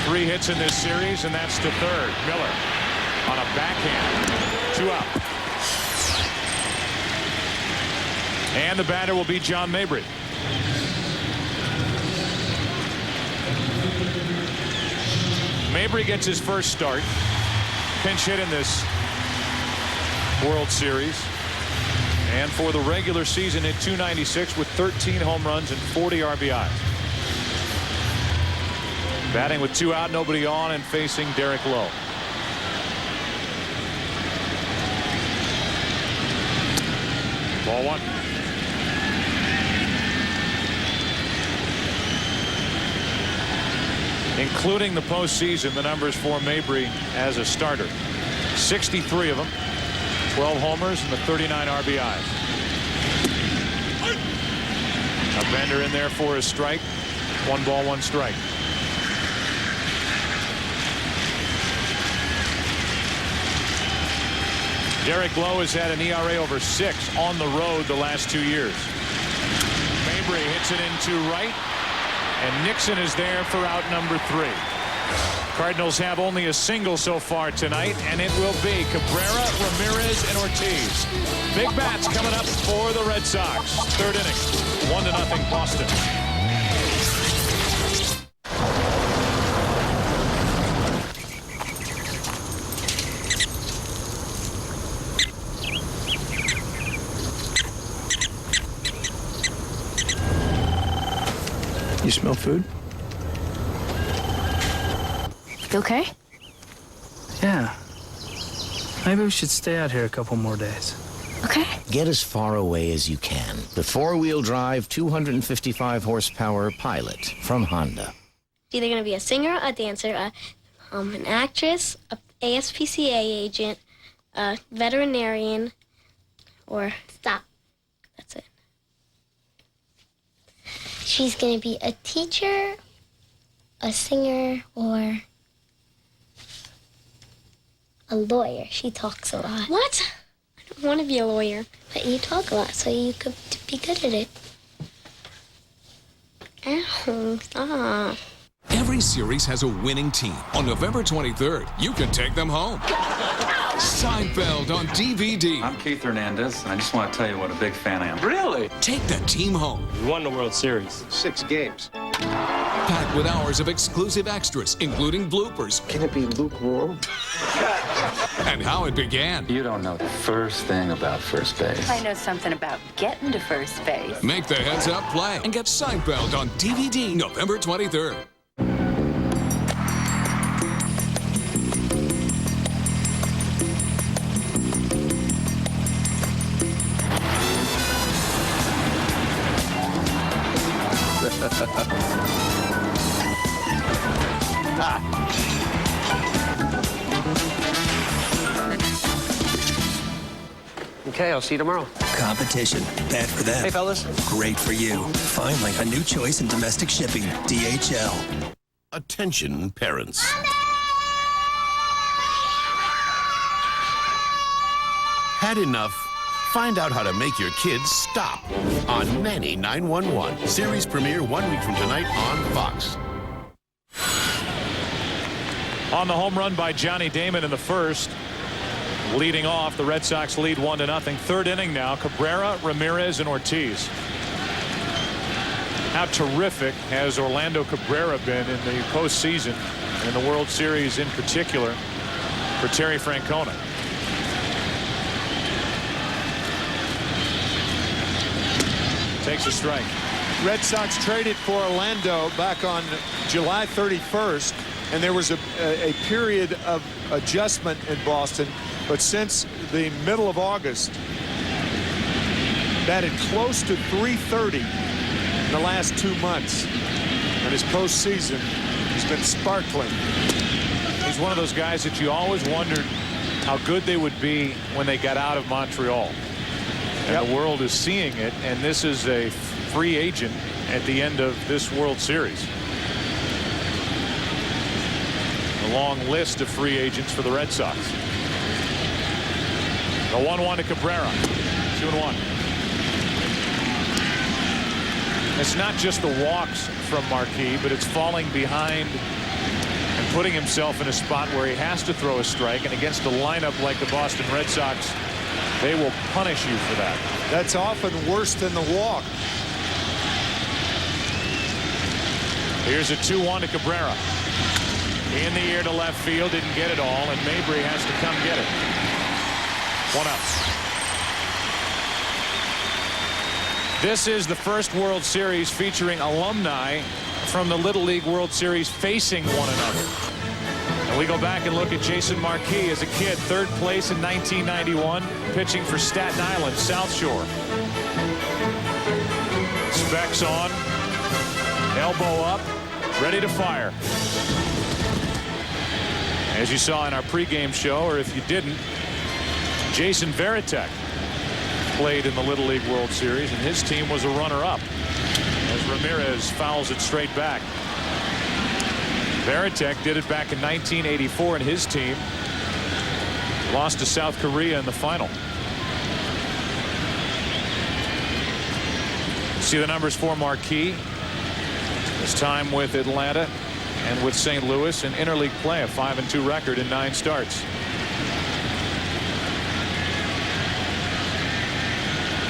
3 hits in this series, and that's to third. Miller on a backhand. 2 out. And the batter will be John Mabry. Mabry gets his first start. Pinch hit in this World Series. And for the regular season, hit .296 with 13 home runs and 40 RBIs. Batting with 2 out, nobody on, and facing Derek Lowe. Ball 1. Including the postseason, the numbers for Mabry as a starter. 63 of them, 12 homers, and the 39 RBIs. A bender in there for a strike. 1 ball, 1 strike. Derek Lowe has had an ERA over 6 on the road the last 2 years. Mabry hits it into right, and Nixon is there for out number 3. Cardinals have only a single so far tonight, and it will be Cabrera, Ramirez, and Ortiz. Big bats coming up for the Red Sox. 3rd inning, 1-0 Boston. You smell food? You okay? Yeah. Maybe we should stay out here a couple more days. Okay. Get as far away as you can. The 4-wheel drive, 255 horsepower Pilot from Honda. Either going to be a singer, a dancer, an actress, a ASPCA agent, a veterinarian, or stop. That's it. She's going to be a teacher, a singer, or a lawyer. She talks a lot. What? I don't want to be a lawyer. But you talk a lot, so you could be good at it. Ow, stop. Every series has a winning team. On November 23rd, you can take them home. Seinfeld on DVD. I'm Keith Hernandez, and I just want to tell you what a big fan I am. Really? Take the team home. We won the World Series. 6 games. Packed with hours of exclusive extras, including bloopers. Can it be lukewarm? And how it began. You don't know the first thing about first base. I know something about getting to first base. Make the heads-up play and get Seinfeld on DVD November 23rd. Okay, I'll see you tomorrow. Competition. Bad for them. Hey, fellas. Great for you. Finally, a new choice in domestic shipping. DHL. Attention, parents. Had enough? Find out how to make your kids stop on Manny 911. Series premiere 1 week from tonight on Fox. On the home run by Johnny Damon in the first. Leading off, the Red Sox lead 1-0. 3rd inning now. Cabrera, Ramirez, and Ortiz. How terrific has Orlando Cabrera been in the postseason, in the World Series in particular, for Terry Francona. Takes a strike. Red Sox traded for Orlando back on July 31st, and there was a period of adjustment in Boston. But since the middle of August, batted close to .330 in the last 2 months. And his postseason has been sparkling. He's one of those guys that you always wondered how good they would be when they got out of Montreal. And the world is seeing it, and this is a free agent at the end of this World Series. A long list of free agents for the Red Sox. The 1-1 to Cabrera. 2-1. It's not just the walks from Marquis, but it's falling behind and putting himself in a spot where he has to throw a strike. And against a lineup like the Boston Red Sox, they will punish you for that. That's often worse than the walk. Here's a 2-1 to Cabrera. In the air to left field, didn't get it all, and Mabry has to come get it. 1 out. This is the first World Series featuring alumni from the Little League World Series facing one another. And we go back and look at Jason Marquis as a kid, third place in 1991, pitching for Staten Island, South Shore. Specs on, elbow up, ready to fire. As you saw in our pregame show, or if you didn't, Jason Varitek played in the Little League World Series, and his team was a runner-up as Ramirez fouls it straight back. Varitek did it back in 1984, and his team lost to South Korea in the final. See the numbers for Marquis. His time with Atlanta and with St. Louis in interleague play, a 5-2 record in 9 starts.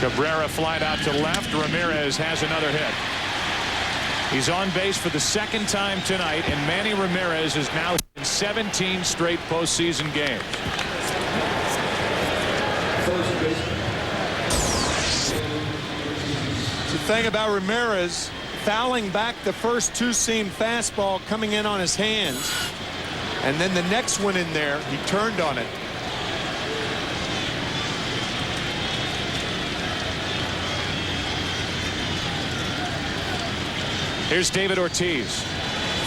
Cabrera flied out to left. Ramirez has another hit. He's on base for the second time tonight, and Manny Ramirez is now in 17 straight postseason games. The thing about Ramirez, fouling back the first 2-seam fastball coming in on his hands, and then the next one in there, he turned on it. Here's David Ortiz.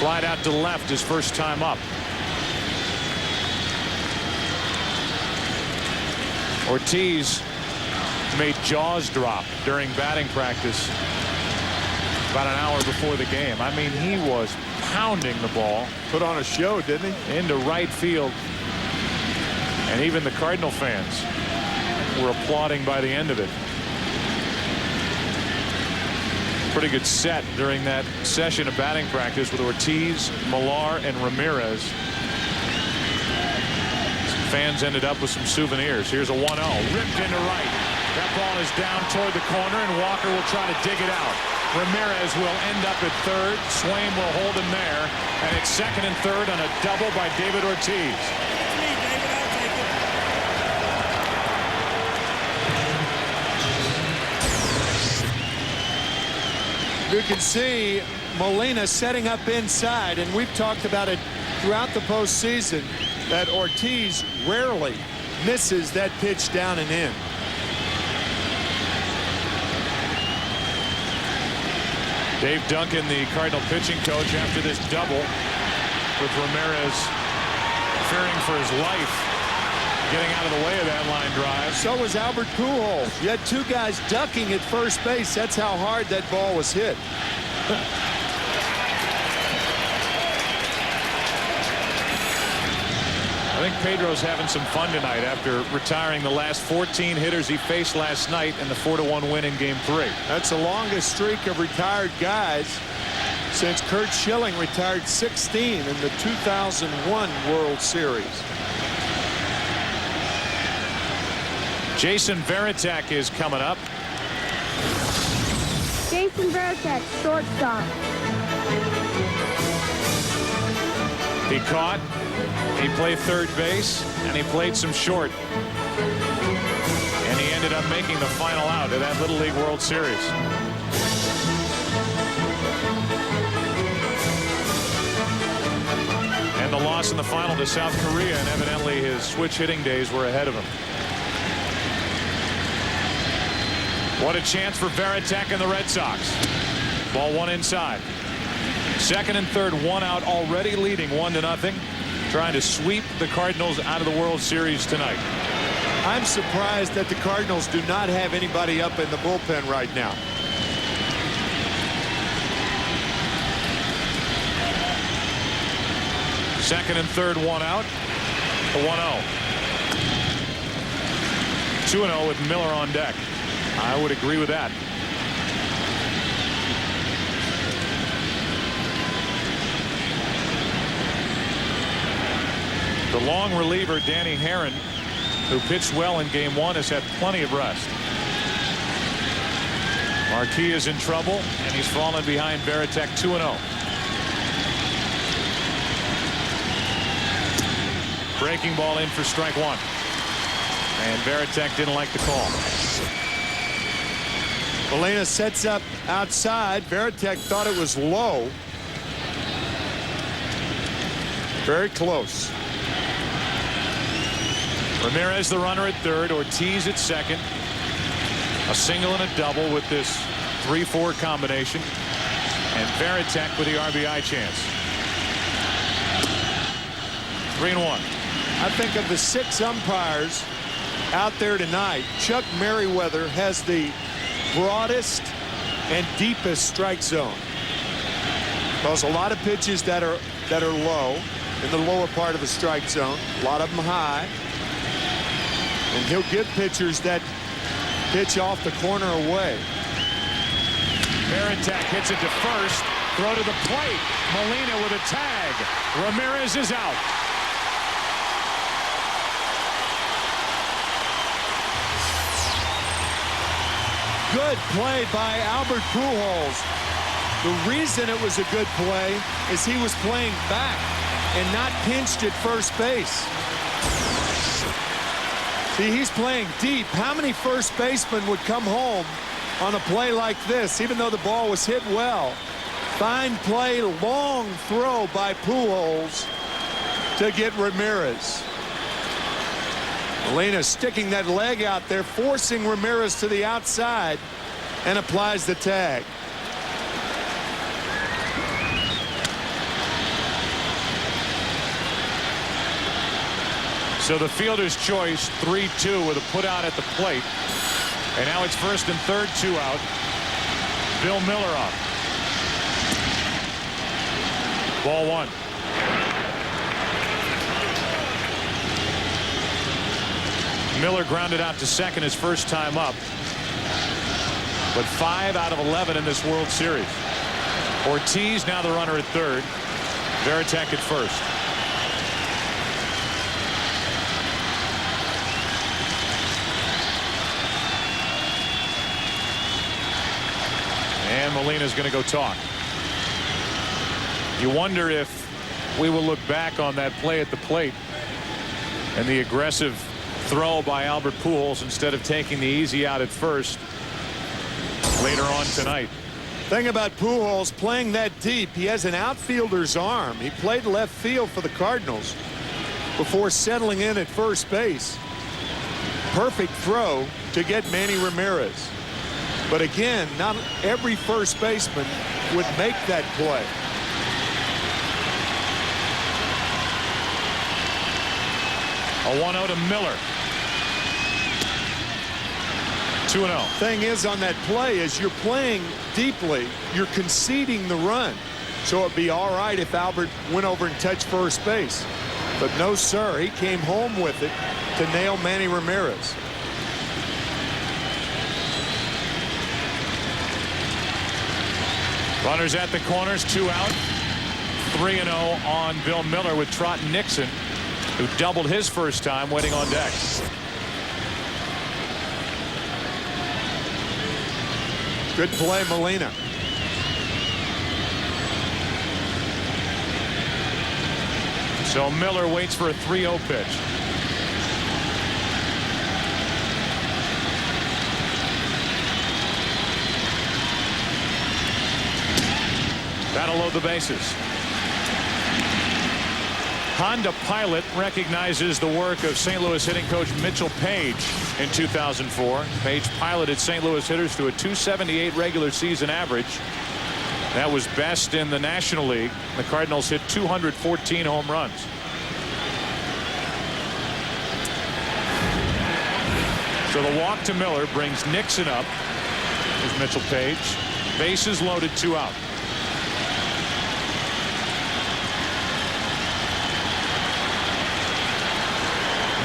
Flied out to left his first time up. Ortiz made jaws drop during batting practice about an hour before the game. I mean, he was pounding the ball. Put on a show, didn't he? Into right field. And even the Cardinal fans were applauding by the end of it. Pretty good set during that session of batting practice with Ortiz, Millar, and Ramirez. Some fans ended up with some souvenirs. Here's a 1-0. Ripped into right. That ball is down toward the corner, and Walker will try to dig it out. Ramirez will end up at third. Swaim will hold him there. And it's second and third on a double by David Ortiz. You can see Molina setting up inside, and we've talked about it throughout the postseason that Ortiz rarely misses that pitch down and in. Dave Duncan, the Cardinal pitching coach, after this double with Ramirez fearing for his life, getting out of the way of that line drive. So was Albert Pujols. You had 2 guys ducking at first base. That's how hard that ball was hit. I think Pedro's having some fun tonight after retiring the last 14 hitters he faced last night in the 4-1 win in Game 3. That's the longest streak of retired guys since Curt Schilling retired 16 in the 2001 World Series. Jason Varitek is coming up. Jason Varitek, shortstop. He caught, he played third base, and he played some short. And he ended up making the final out of that Little League World Series. And the loss in the final to South Korea, and evidently his switch hitting days were ahead of him. What a chance for Varitek and the Red Sox. Ball 1 inside. Second and third, 1 out, already leading 1-0. Trying to sweep the Cardinals out of the World Series tonight. I'm surprised that the Cardinals do not have anybody up in the bullpen right now. Second and third, 1 out. A 1-0. 2-0 with Miller on deck. I would agree with that. The long reliever, Danny Herron, who pitched well in Game 1, has had plenty of rest. Marquis is in trouble, and he's fallen behind Varitek 2-0. Breaking ball in for strike 1. And Varitek didn't like the call. Molina sets up outside. Varitek thought it was low. Very close. Ramirez the runner at third, Ortiz at second. A single and a double with this 3-4 combination. And Varitek with the RBI chance. 3-1. I think of the 6 umpires out there tonight, Chuck Merriweather has the broadest and deepest strike zone. There's a lot of pitches that are low in the lower part of the strike zone, a lot of them high. And he'll get pitchers that pitch off the corner away. Varitek hits it to first. Throw to the plate. Molina with a tag. Ramirez is out. Good play by Albert Pujols. The reason it was a good play is he was playing back and not pinched at first base. See, he's playing deep. How many first basemen would come home on a play like this, even though the ball was hit well? Fine play, long throw by Pujols to get Ramirez. Molina sticking that leg out there, forcing Ramirez to the outside, and applies the tag. So the fielder's choice, 3-2 with a put out at the plate. And now it's first and third, 2 out. Bill Miller up. Ball 1. Miller grounded out to second his first time up. But 5 out of 11 in this World Series. Ortiz now the runner at third. Varitek at first. And Molina's going to go talk. You wonder if we will look back on that play at the plate and the aggressive throw by Albert Pujols instead of taking the easy out at first later on tonight. Thing about Pujols playing that deep, he has an outfielder's arm. He played left field for the Cardinals before settling in at first base. Perfect throw to get Manny Ramirez. But again, not every first baseman would make that play. A 1-0 to Miller. 2-0. Thing is, on that play, as you're playing deeply, you're conceding the run. So it'd be all right if Albert went over and touched first base. But no, sir, he came home with it to nail Manny Ramirez. Runners at the corners, 2 out. 3-0 on Bill Miller with Trot Nixon, who doubled his first time, waiting on deck. Good play, Molina. So Miller waits for a 3-0 pitch. That'll load the bases. Honda Pilot recognizes the work of St. Louis hitting coach Mitchell Page in 2004. Page piloted St. Louis hitters to a .278 regular season average. That was best in the National League. The Cardinals hit 214 home runs. So the walk to Miller brings Nixon up. Here's Mitchell Page. Bases loaded, 2 out.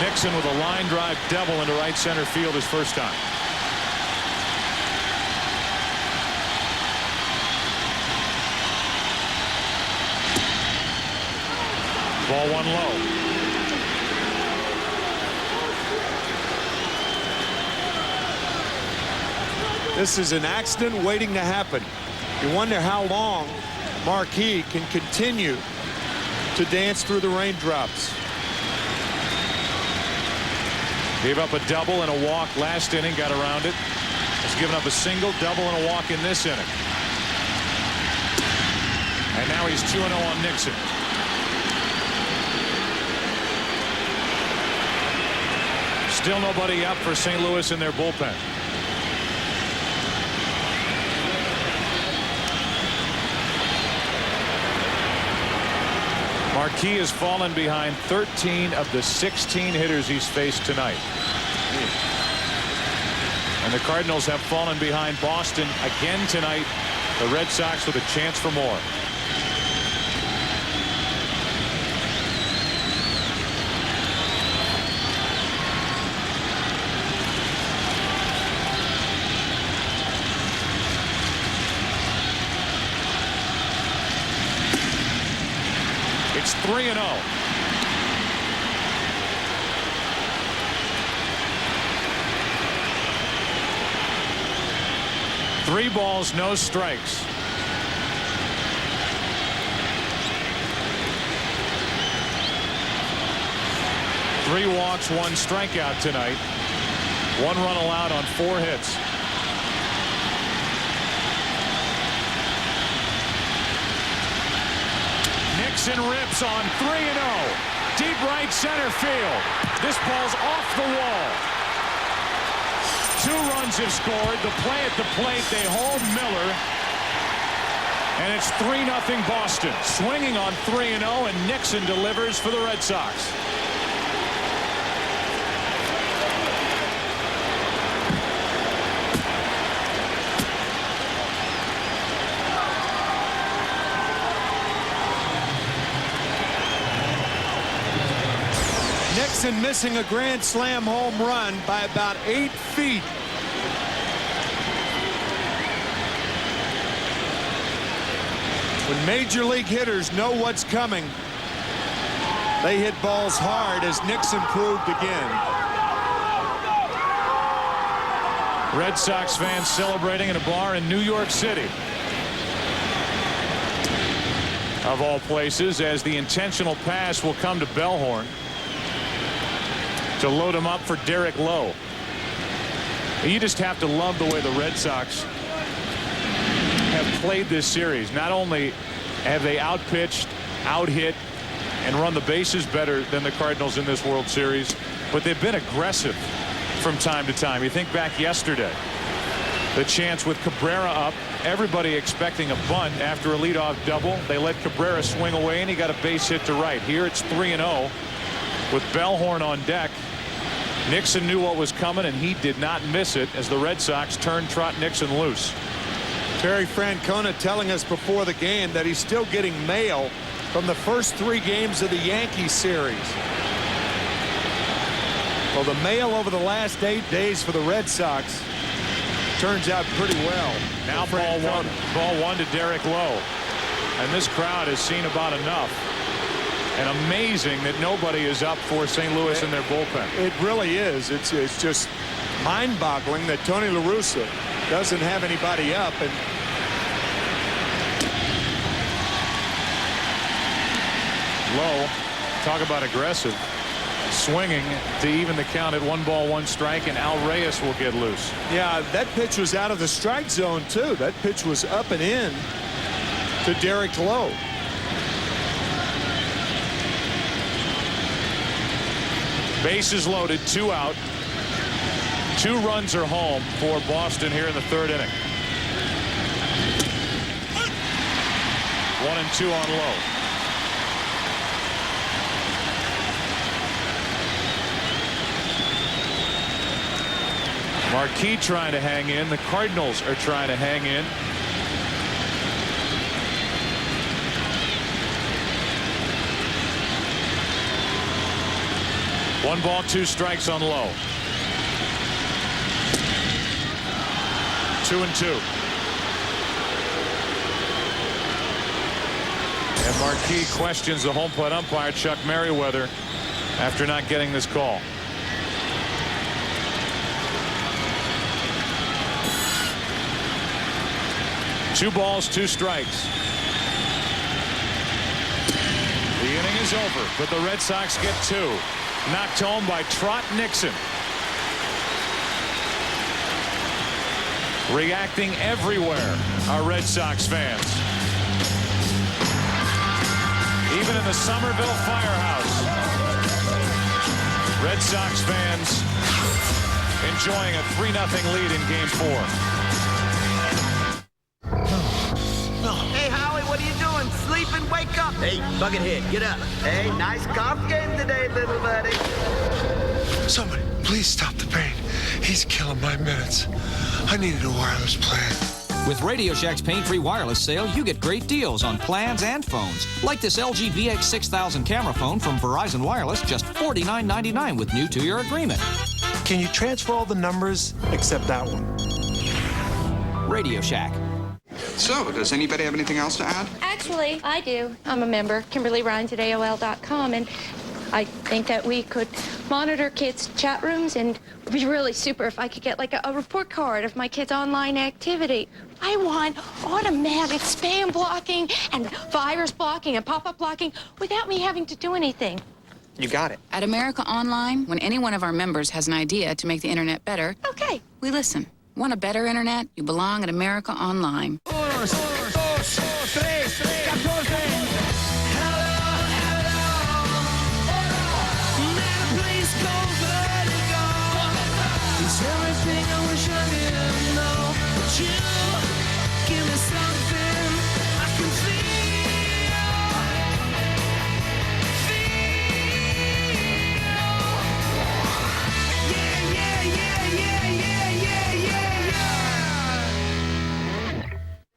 Nixon with a line drive double into right center field his first time. Ball 1 low. This is an accident waiting to happen. You wonder how long Marquis can continue to dance through the raindrops. Gave up a double and a walk last inning, got around it. has given up a single, double, and a walk in this inning. And now he's 2-0 on Nixon. Still nobody up for St. Louis in their bullpen. Marquis has fallen behind 13 of the 16 hitters he's faced tonight. And the Cardinals have fallen behind Boston again tonight. The Red Sox with a chance for more. It's 3-0. Three balls, no strikes. Three walks, one strikeout tonight. One run allowed on 4 hits. Nixon rips on 3-0. Deep right center field. This ball's off the wall. 2 runs have scored. The play at the plate, they hold Miller. And it's 3-0 Boston. Swinging on 3-0, and Nixon delivers for the Red Sox. Nixon missing a grand slam home run by about 8 feet. When major league hitters know what's coming, they hit balls hard, as Nixon proved again. Red Sox fans celebrating in a bar in New York City, of all places, as the intentional pass will come to Bellhorn to load him up for Derek Lowe. You just have to love the way the Red Sox have played this series. Not only have they outpitched, out-hit, and run the bases better than the Cardinals in this World Series, but they've been aggressive from time to time. You think back yesterday, the chance with Cabrera up, everybody expecting a bunt after a leadoff double. They let Cabrera swing away, and he got a base hit to right. Here it's 3-0 with Bellhorn on deck. Nixon knew what was coming, and he did not miss it as the Red Sox turned Trot Nixon loose. Terry Francona telling us before the game that he's still getting mail from the first 3 games of the Yankees series. Well, the mail over the last 8 days for the Red Sox turns out pretty well. Now ball one to Derek Lowe. And this crowd has seen about enough. And amazing that nobody is up for St. Louis in their bullpen. It really is. It's just mind-boggling that Tony La Russa doesn't have anybody up. And Lowe, talk about aggressive, swinging to even the count at 1 ball, 1 strike, and Al Reyes will get loose. Yeah, that pitch was out of the strike zone too. That pitch was up and in to Derek Lowe. Bases loaded, 2 out. 2 runs are home for Boston here in the 3rd inning. 1-2 on Lowe. Marquis trying to hang in. The Cardinals are trying to hang in. One ball, 2 strikes on Lowe. 2-2. And Marquis questions the home plate umpire, Chuck Merriweather, after not getting this call. Two balls, 2 strikes. The inning is over, but the Red Sox get 2. Knocked home by Trot Nixon. Reacting everywhere are Red Sox fans. Even in the Somerville Firehouse, Red Sox fans enjoying a 3-0 lead in Game 4. Hey, Howie, what are you doing? Sleeping? Wake up. Hey, Buckethead, get up. Hey, nice golf game today, little buddy. Somebody, please stop the pain. He's killing my minutes. I needed a wireless plan. With Radio Shack's pain-free wireless sale, you get great deals on plans and phones. Like this LG VX6000 camera phone from Verizon Wireless, just $49.99 with new 2-year agreement. Can you transfer all the numbers except that one? Radio Shack. So, does anybody have anything else to add? Actually, I do. I'm a member, Kimberly Rhines at AOL.com, and I think that we could monitor kids' chat rooms, and it would be really super if I could get like a report card of my kids' online activity. I want automatic spam blocking and virus blocking and pop-up blocking without me having to do anything. You got it. At America Online, when any one of our members has an idea to make the internet better, okay, we listen. Want a better internet? You belong at America Online. Everything I wish I didn't know, but you give me something I can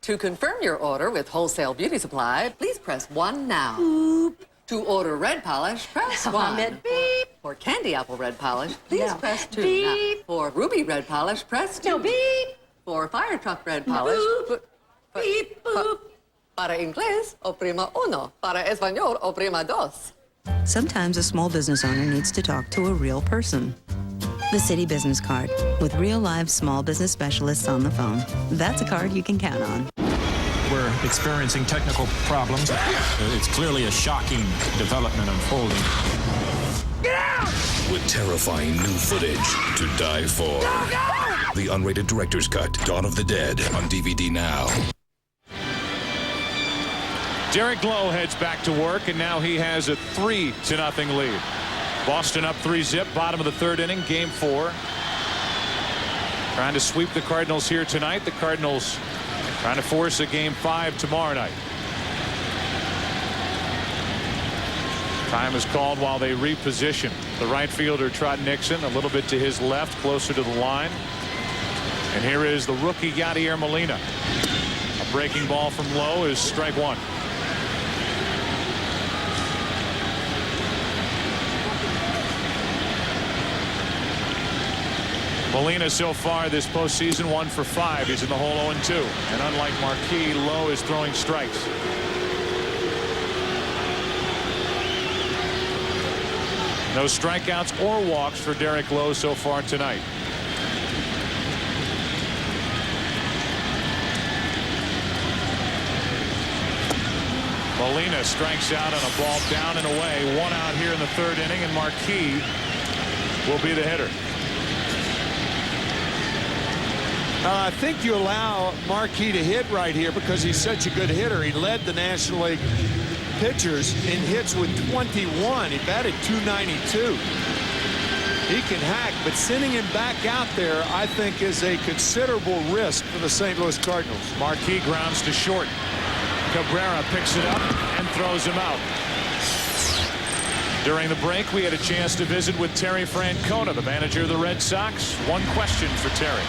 To confirm your order with Wholesale Beauty Supply, please press 1 now. Boop. To order red polish, press 1. Beep. For candy apple red polish, please press 2. Beep. Now, for ruby red polish, press 2. No, beep. For fire truck red polish, Beep, boop. Para inglés, oprima 1. Para español, oprima 2. Sometimes a small business owner needs to talk to a real person. The City Business Card, with real live small business specialists on the phone. That's a card you can count on. We're experiencing technical problems. It's clearly a shocking development unfolding. Get out! With terrifying new footage to die for. Go, go! The unrated director's cut, Dawn of the Dead, on DVD now. Derek Lowe heads back to work, and now he has a 3-0 lead. Boston up 3-zip, bottom of the 3rd inning, Game 4. Trying to sweep the Cardinals here tonight. The Cardinals trying to force a Game 5 tomorrow night. Time is called while they reposition. The right fielder, Trot Nixon, a little bit to his left, closer to the line. And here is the rookie, Yadier Molina. A breaking ball from Lowe is strike 1. Molina so far this postseason 1 for 5. He's in the hole 0-2. And unlike Marquis, Lowe is throwing strikes. No strikeouts or walks for Derek Lowe so far tonight. Molina strikes out on a ball down and away. 1 out here in the 3rd inning, and Marquis will be the hitter. I think you allow Marquis to hit right here because he's such a good hitter. He led the National League pitchers in hits with 21. He batted .292. He can hack, but sending him back out there, I think, is a considerable risk for the St. Louis Cardinals. Marquis grounds to short. Cabrera picks it up and throws him out. During the break, we had a chance to visit with Terry Francona, the manager of the Red Sox. One question for Terry.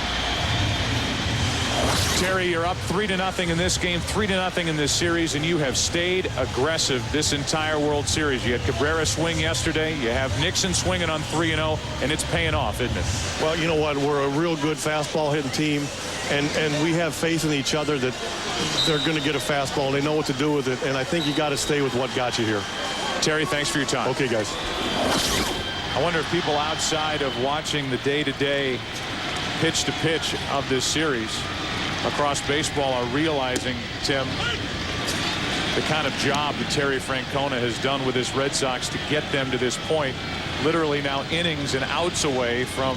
Terry, you're up 3-0 in this game, 3-0 in this series, and you have stayed aggressive this entire World Series. You had Cabrera swing yesterday. You have Nixon swinging on 3-0, and it's paying off, isn't it? Well, you know what? We're a real good fastball hitting team, and we have faith in each other that they're going to get a fastball. They know what to do with it, and I think you got to stay with what got you here. Terry, thanks for your time. Okay, guys. I wonder if people outside of watching the day-to-day pitch-to-pitch of this series across baseball are realizing, Tim, the kind of job that Terry Francona has done with his Red Sox to get them to this point, literally now innings and outs away from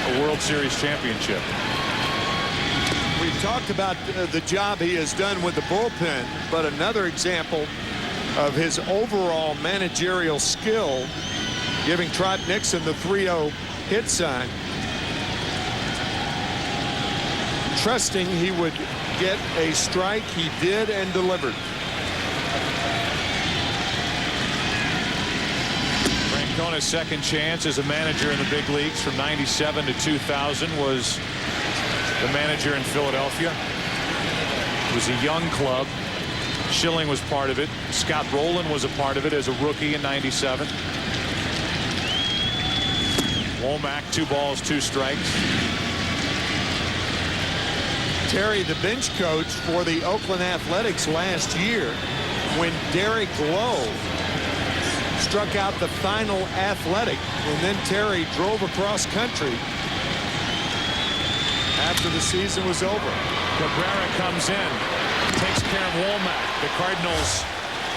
a World Series championship. We've talked about the job he has done with the bullpen, but another example of his overall managerial skill, giving Trot Nixon the 3-0 hit sign, trusting he would get a strike. He did and delivered. Francona's second chance as a manager in the big leagues from 97 to 2000 was the manager in Philadelphia. It was a young club. Schilling was part of it. Scott Rowland was a part of it as a rookie in 97. Womack, 2 balls, 2 strikes. Terry, the bench coach for the Oakland Athletics last year, when Derek Lowe struck out the final Athletic, and then Terry drove across country after the season was over. Cabrera comes in, takes care of Womack. The Cardinals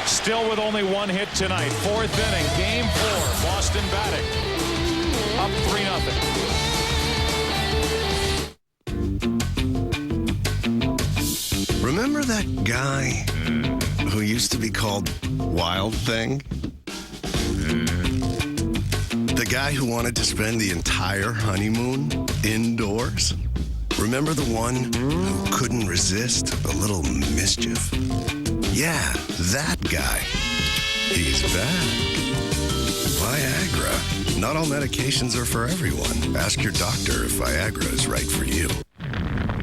still with only 1 hit tonight. 4th inning, game 4. Boston batting up 3-0. Remember that guy who used to be called Wild Thing? The guy who wanted to spend the entire honeymoon indoors? Remember the one who couldn't resist a little mischief? Yeah, that guy. He's back. Viagra. Not all medications are for everyone. Ask your doctor if Viagra is right for you.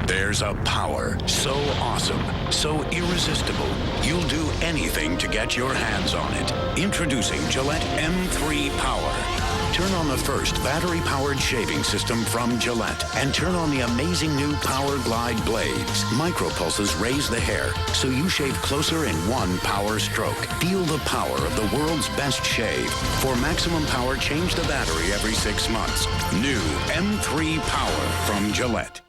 There's a power so awesome, so irresistible, you'll do anything to get your hands on it. Introducing Gillette M3 Power. Turn on the first battery-powered shaving system from Gillette and turn on the amazing new Power Glide blades. Micropulses raise the hair so you shave closer in 1 power stroke. Feel the power of the world's best shave. For maximum power, change the battery every 6 months. New M3 Power from Gillette.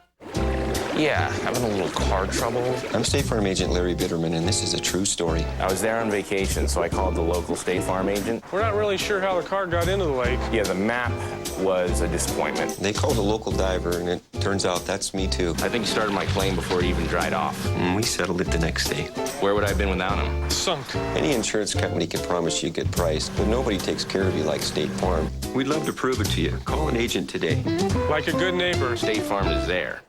Yeah, having a little car trouble. I'm State Farm Agent Larry Bitterman, and this is a true story. I was there on vacation, so I called the local State Farm agent. We're not really sure how the car got into the lake. Yeah, the map was a disappointment. They called a local diver, and it turns out that's me, too. I think he started my claim before it even dried off. We settled it the next day. Where would I have been without him? Sunk. Any insurance company can promise you a good price, but nobody takes care of you like State Farm. We'd love to prove it to you. Call an agent today. Like a good neighbor. State Farm is there.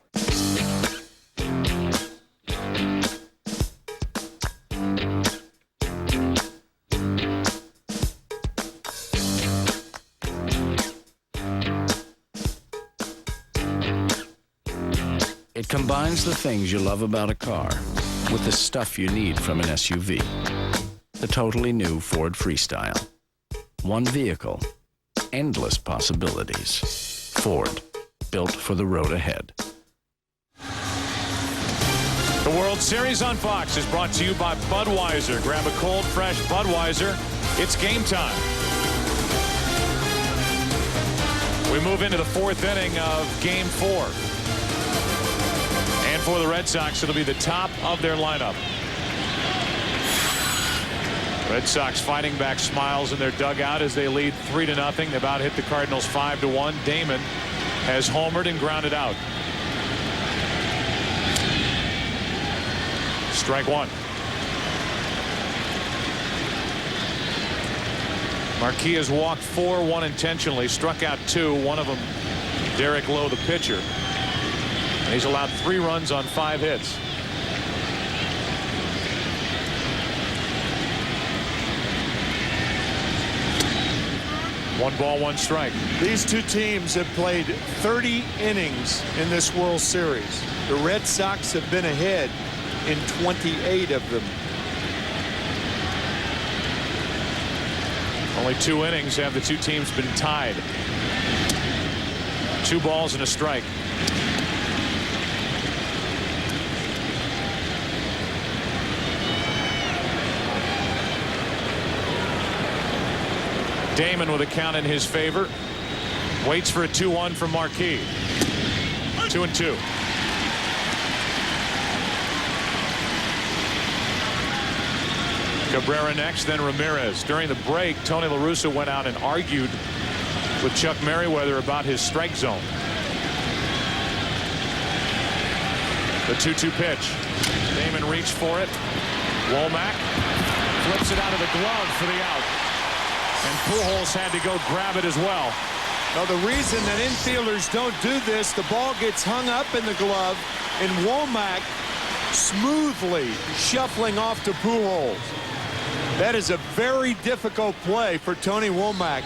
It combines the things you love about a car with the stuff you need from an SUV. The totally new Ford Freestyle. One vehicle, endless possibilities. Ford, built for the road ahead. The World Series on Fox is brought to you by Budweiser. Grab a cold, fresh Budweiser. It's game time. We move into the 4th inning of game 4. And for the Red Sox, it'll be the top of their lineup. Red Sox fighting back smiles in their dugout as they lead 3-0. They about hit the Cardinals 5-1. Damon has homered and grounded out. Strike 1. Marquis has walked 4, 1 intentionally, struck out 2, one of them Derek Lowe, the pitcher. And he's allowed 3 runs on 5 hits. One ball, 1 strike. These two teams have played 30 innings in this World Series. The Red Sox have been ahead in 28 of them. Only 2 innings have the two teams been tied. 2 balls and a strike. Damon with a count in his favor. Waits for a 2-1 from Marquis. 2-2. Cabrera next, then Ramirez. During the break, Tony La Russa went out and argued with Chuck Merriweather about his strike zone. The 2-2 pitch. Damon reached for it. Womack flips it out of the glove for the out. And Pujols had to go grab it as well. Now, the reason that infielders don't do this, the ball gets hung up in the glove, and Womack smoothly shuffling off to Pujols. That is a very difficult play for Tony Womack.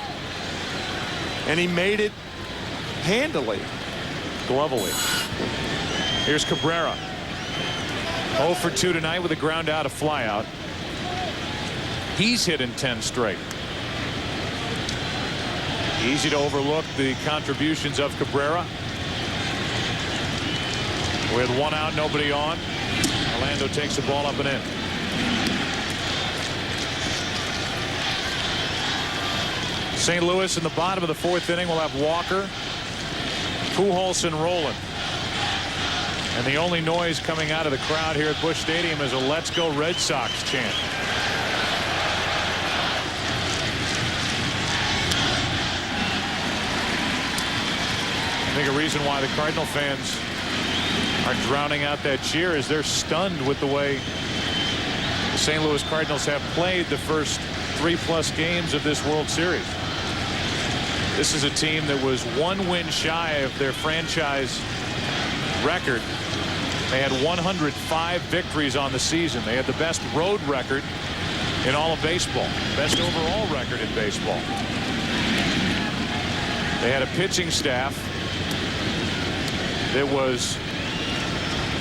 And he made it handily. Glovely. Here's Cabrera. 0 for 2 tonight with a ground out, a fly out. He's hit in 10 straight. Easy to overlook the contributions of Cabrera. With 1 out, nobody on. Orlando takes the ball up and in. St. Louis in the bottom of the 4th inning will have Walker, Pujols, and Roland. And the only noise coming out of the crowd here at Busch Stadium is a "Let's Go Red Sox" chant. I think a reason why the Cardinal fans are drowning out that cheer is they're stunned with the way the St. Louis Cardinals have played the first 3+ games of this World Series. This is a team that was 1 win shy of their franchise record. They had 105 victories on the season. They had the best road record in all of baseball. Best overall record in baseball. They had a pitching staff that was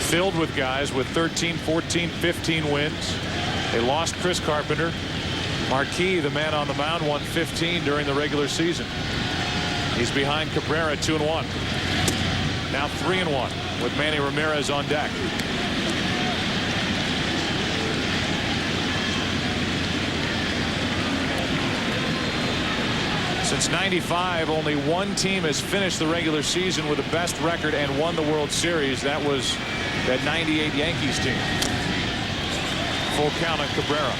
filled with guys with 13, 14, 15 wins. They lost Chris Carpenter. Marquis, the man on the mound, won 15 during the regular season. He's behind Cabrera, 2-1. Now 3-1 with Manny Ramirez on deck. Since '95, only 1 team has finished the regular season with the best record and won the World Series. That was that '98 Yankees team. Full count on Cabrera.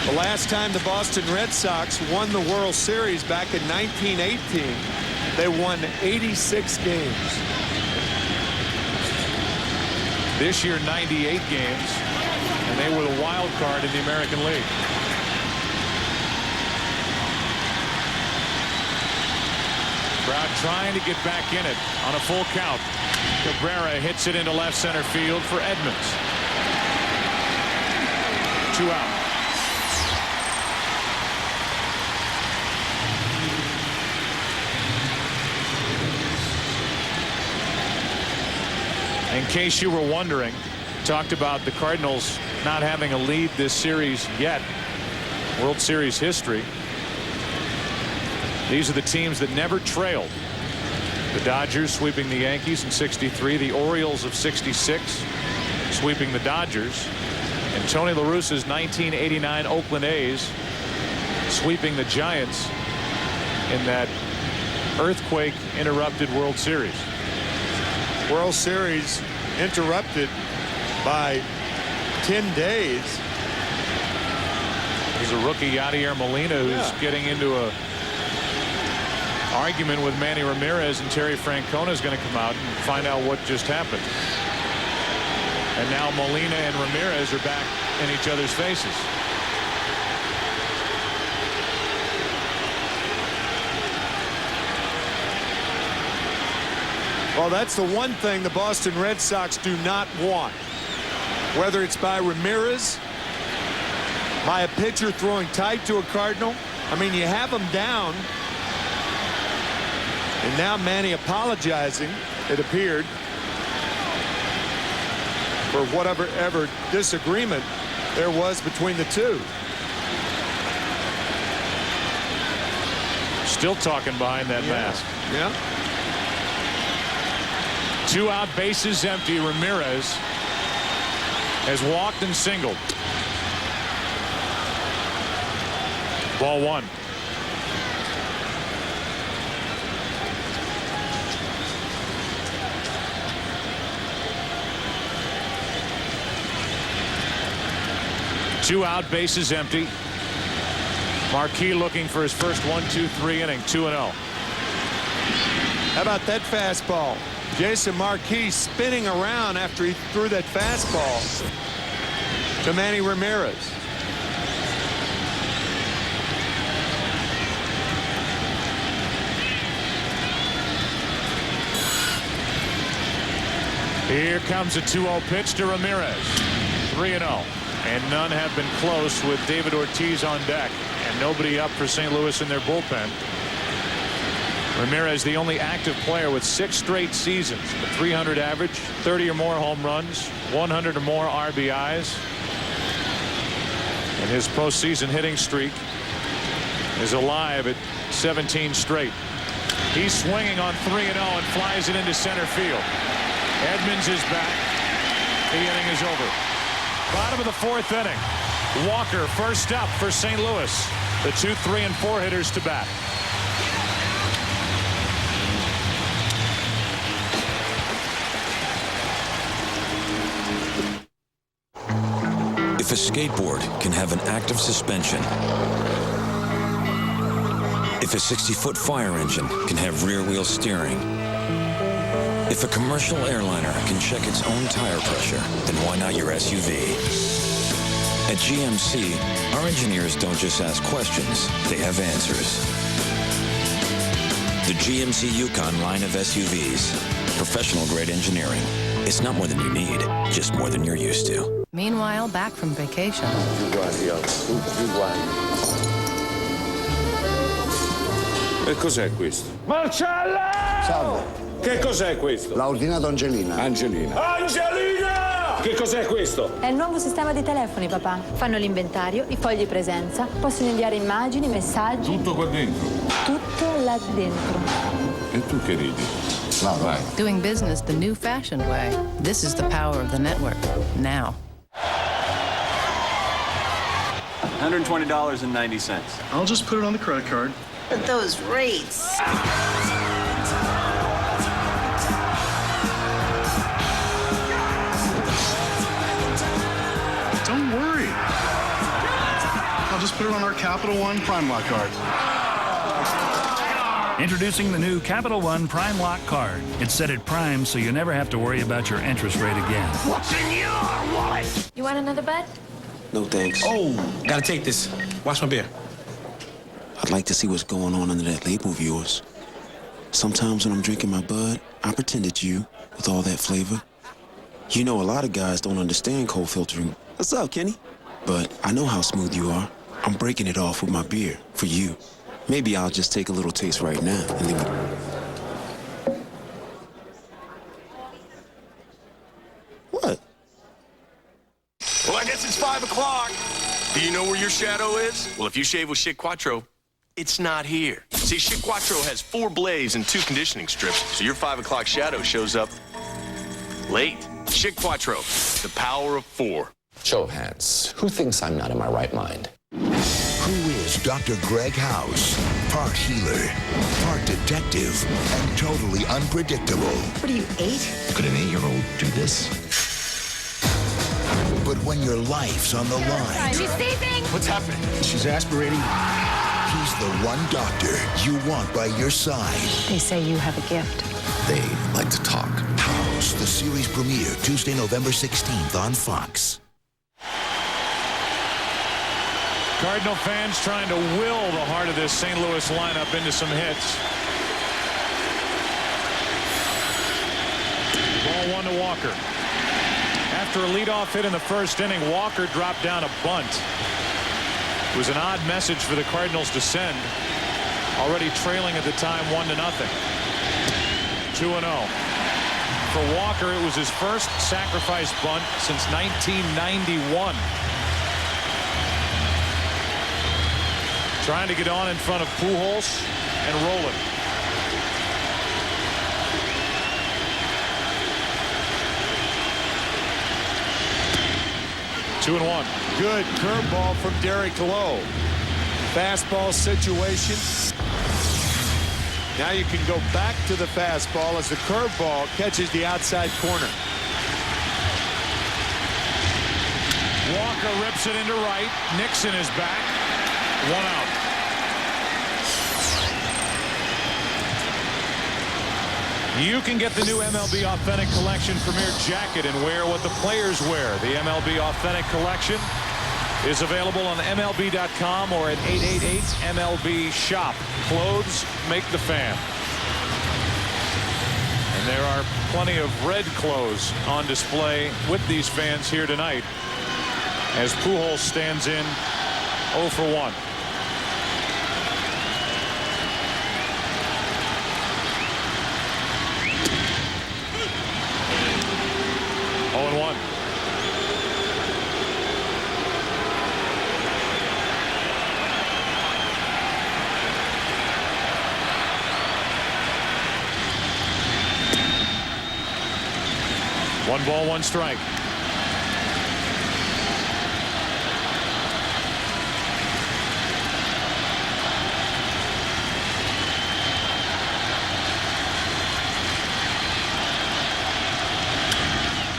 The last time the Boston Red Sox won the World Series back in 1918, they won 86 games. This year, 98 games, and they were the wild card in the American League. Crowd trying to get back in it on a full count. Cabrera hits it into left center field for Edmonds. 2 out. In case you were wondering, talked about the Cardinals not having a lead this series yet. World Series history. These are the teams that never trailed. The Dodgers sweeping the Yankees in '63. The Orioles of '66 sweeping the Dodgers. And Tony La Russa's 1989 Oakland A's sweeping the Giants in that earthquake-interrupted World Series. World Series interrupted by 10 days. There's a rookie, Yadier Molina, who's getting into a argument with Manny Ramirez, and Terry Francona is going to come out and find out what just happened. And now Molina and Ramirez are back in each other's faces. Well, that's the one thing the Boston Red Sox do not want. Whether it's by Ramirez, by a pitcher throwing tight to a Cardinal. I mean, you have them down. And now Manny apologizing, it appeared, for whatever disagreement there was between the two. Still talking behind that mask. Yeah. 2 out, bases empty. Ramirez has walked and singled. Ball 1. Two out, bases empty. Marquis looking for his first 1-2-3 inning, 2-0. How about that fastball? Jason Marquis spinning around after he threw that fastball to Manny Ramirez. Here comes a 2-0 pitch to Ramirez. 3-0. And none have been close with David Ortiz on deck. And nobody up for St. Louis in their bullpen. Ramirez, the only active player with 6 straight seasons. A 300 average, 30 or more home runs, 100 or more RBIs. And his postseason hitting streak is alive at 17 straight. He's swinging on 3-0 and flies it into center field. Edmonds is back. The inning is over. Bottom of the 4th inning. Walker first up for St. Louis. The 2, 3, and 4 hitters to bat. If a skateboard can have an active suspension, if a 60-foot fire engine can have rear-wheel steering, if a commercial airliner can check its own tire pressure, then why not your SUV? At GMC, our engineers don't just ask questions, they have answers. The GMC Yukon line of SUVs. Professional-grade engineering. It's not more than you need, just more than you're used to. Meanwhile, back from vacation. E cos'è questo? Marcella! Salve. Che cos'è questo? L'ha ordinato Angelina. Angelina! Angelina! Che cos'è questo? È il nuovo sistema di telefoni, papà. Fanno l'inventario, i fogli presenza, possono inviare immagini, messaggi. Tutto qua dentro? Tutto là dentro. E tu che ridi? No, vai. Doing business the new fashioned way. This is the power of the network. Now. $120.90. I'll just put it on the credit card. But those rates. Don't worry. I'll just put it on our Capital One Prime Lock card. Introducing the new Capital One Prime Lock card. It's set at prime so you never have to worry about your interest rate again. What's in your wallet? You want another bud? No thanks. Oh, gotta take this. Watch my beer. I'd like to see what's going on under that label of yours. Sometimes when I'm drinking my bud, I pretend it's you with all that flavor. You know, a lot of guys don't understand cold filtering. What's up, Kenny? But I know how smooth you are. I'm breaking it off with my beer for you. Maybe I'll just take a little taste right now and then What? Well, I guess it's 5 o'clock. Do you know where your shadow is? Well, if you shave with Schick Quattro, it's not here. See, Schick Quattro has 4 blades and 2 conditioning strips, so your 5 o'clock shadow shows up late. Schick Quattro, the power of 4. Show of hands. Who thinks I'm not in my right mind? Who is Dr. Greg House? Part healer, part detective, and totally unpredictable. What are you, 8? Could an 8-year-old do this? But when your life's on the line... She's sneezing! What's happening? She's aspirating. He's the one doctor you want by your side. They say you have a gift. They like to talk. House, the series premiere, Tuesday, November 16th on Fox. Cardinal fans trying to will the heart of this St. Louis lineup into some hits. Ball 1 to Walker. After a leadoff hit in the first inning, Walker dropped down a bunt. It was an odd message for the Cardinals to send. Already trailing at the time 1-0. 2-0. For Walker, it was his first sacrifice bunt since 1991. Trying to get on in front of Pujols and roll it. Two and one. Good curveball from Derek Lowe. Fastball situation. Now you can go back to the fastball as the curveball catches the outside corner. Walker rips it into right. Nixon is back. 1 out. You can get the new MLB Authentic Collection Premier Jacket and wear what the players wear. The MLB Authentic Collection is available on MLB.com or at 888-MLB-SHOP. Clothes make the fan. And there are plenty of red clothes on display with these fans here tonight as Pujols stands in 0 for 1. One ball, one strike.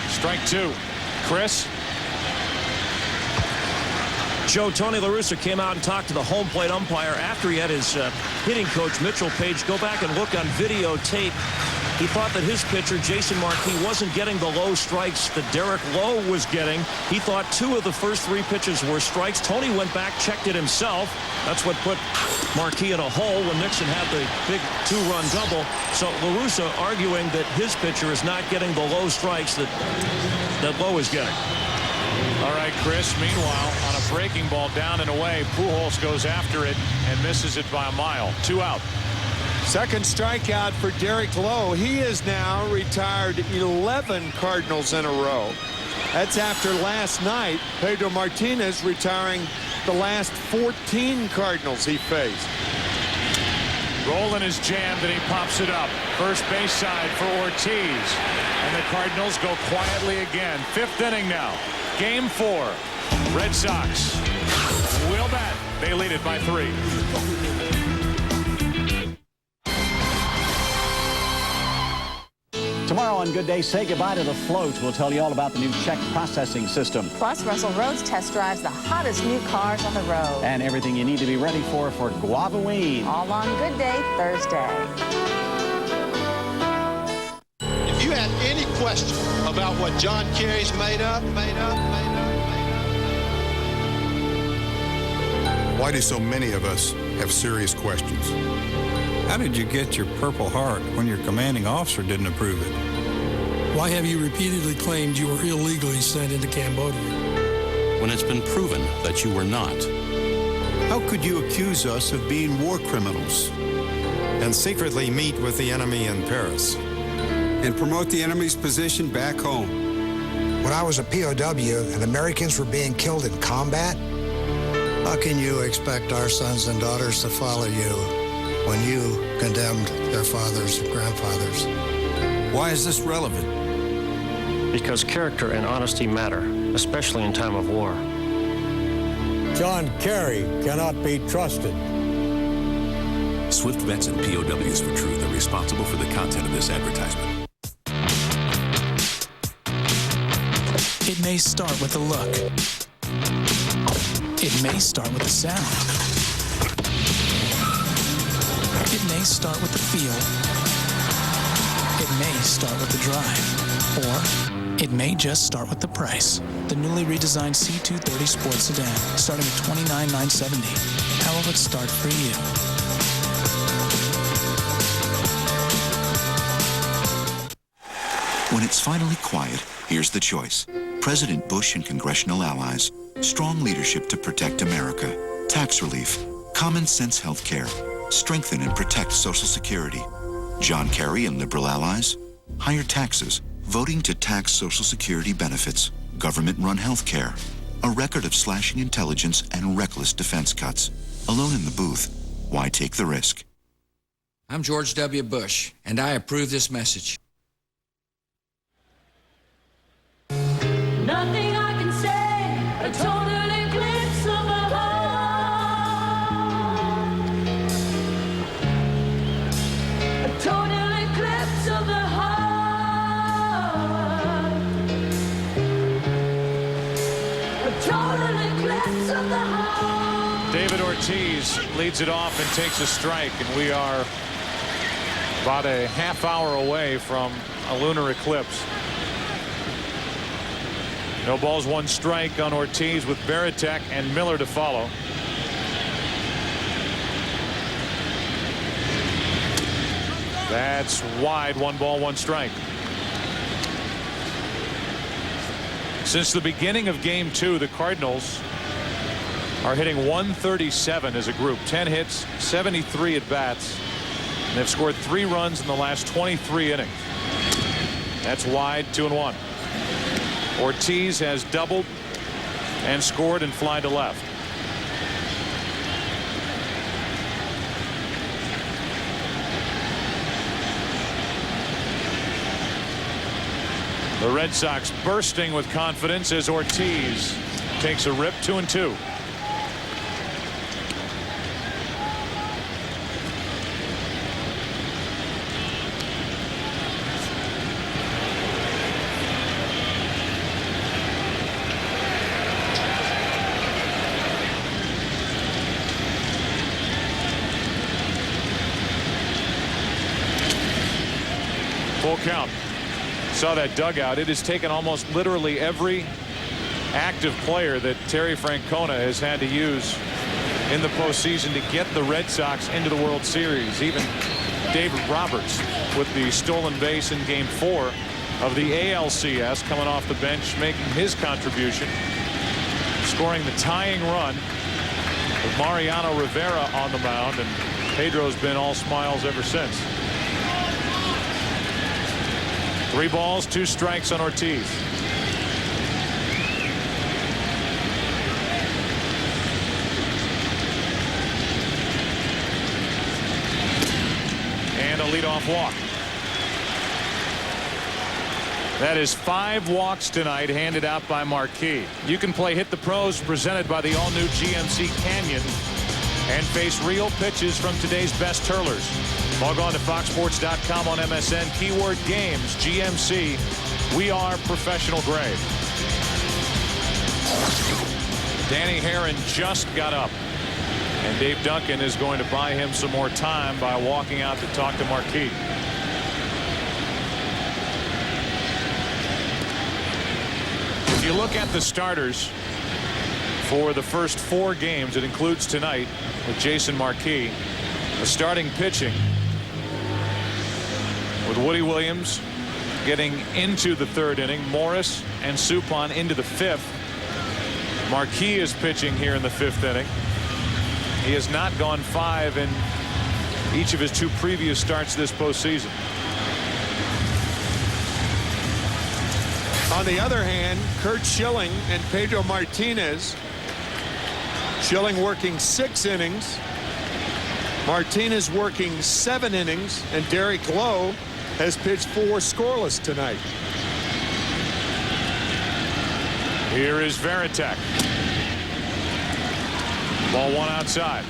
Strike two. Chris? Joe, Tony La Russa came out and talked to the home plate umpire after he had his hitting coach, Mitchell Page, go back and look on videotape. He thought that his pitcher, Jason Marquis, wasn't getting the low strikes that Derek Lowe was getting. He thought 2 of the first 3 pitches were strikes. Tony went back, checked it himself. That's what put Marquis in a hole when Nixon had the big 2-run double. So La Russa arguing that his pitcher is not getting the low strikes that Lowe is getting. All right, Chris. Meanwhile, on a breaking ball down and away, Pujols goes after it and misses it by a mile. 2 out. Second strikeout for Derek Lowe. He has now retired 11 Cardinals in a row. That's after last night, Pedro Martinez retiring the last 14 Cardinals he faced. Rolen is jammed and he pops it up. First base side for Ortiz. And the Cardinals go quietly again. 5th inning now. Game 4. Red Sox will bat. They lead it by 3. Tomorrow on Good Day, say goodbye to the floats. We'll tell you all about the new check processing system. Plus, Russell Rhodes test drives the hottest new cars on the road. And everything you need to be ready for Guavaween. All on Good Day Thursday. If you had any question about what John Kerry's made up. Why do so many of us have serious questions? How did you get your Purple Heart when your commanding officer didn't approve it? Why have you repeatedly claimed you were illegally sent into Cambodia? When it's been proven that you were not. How could you accuse us of being war criminals and secretly meet with the enemy in Paris and promote the enemy's position back home? When I was a POW and Americans were being killed in combat, how can you expect our sons and daughters to follow you when you condemned their fathers and grandfathers? Why is this relevant? Because character and honesty matter, especially in time of war. John Kerry cannot be trusted. Swift vets and POWs for Truth are responsible for the content of this advertisement. It may start with a look. It may start with a sound. It may start with the feel. It may start with the drive. Or it may just start with the price. The newly redesigned C230 Sports Sedan, starting at $29,970. How will it start for you? When it's finally quiet, here's the choice. President Bush and congressional allies. Strong leadership to protect America. Tax relief. Common sense health care. Strengthen and protect Social Security. John Kerry and liberal allies. Higher taxes. Voting to tax Social Security benefits. Government-run health care. A record of slashing intelligence and reckless defense cuts. Alone in the booth. Why take the risk? I'm George W. Bush, and I approve this message. Nothing I can say, a total eclipse of the heart. A total eclipse of the heart. A total eclipse of the heart. David Ortiz leads it off and takes a strike, and we are About a half hour away from a lunar eclipse. No balls, one strike on Ortiz with Varitek and Miller to follow. That's wide. 1 ball, 1 strike. Since the beginning of game 2, the Cardinals are hitting 137 as a group. 10 hits, 73 at bats. And they've scored 3 runs in the last 23 innings. That's wide. 2-1. Ortiz has doubled and scored and fly to left. The Red Sox bursting with confidence as Ortiz takes a rip. 2-2. Full count. Saw that dugout. It has taken almost literally every active player that Terry Francona has had to use in the postseason to get the Red Sox into the World Series. Even David Roberts with the stolen base in game 4 of the ALCS coming off the bench, making his contribution, scoring the tying run with Mariano Rivera on the mound, and Pedro's been all smiles ever since. 3 balls, 2 strikes on Ortiz. And a leadoff walk. That is 5 walks tonight handed out by Marquis. You can play Hit the Pros presented by the all-new GMC Canyon and face real pitches from today's best hurlers. Log on to foxsports.com on MSN. Keyword games. GMC. We are professional grade. Danny Herron just got up. And Dave Duncan is going to buy him some more time by walking out to talk to Marquis. If you look at the starters for the first 4 games, it includes tonight with Jason Marquis, the starting pitching with Woody Williams getting into the 3rd inning, Morris and Suppan into the 5th. Marquis is pitching here in the 5th inning. He has not gone 5 in each of his 2 previous starts this postseason. On the other hand, Curt Schilling and Pedro Martinez. Schilling working 6 innings. Martinez working 7 innings. And Derek Lowe has pitched 4 scoreless tonight. Here is Varitek. Ball 1 outside.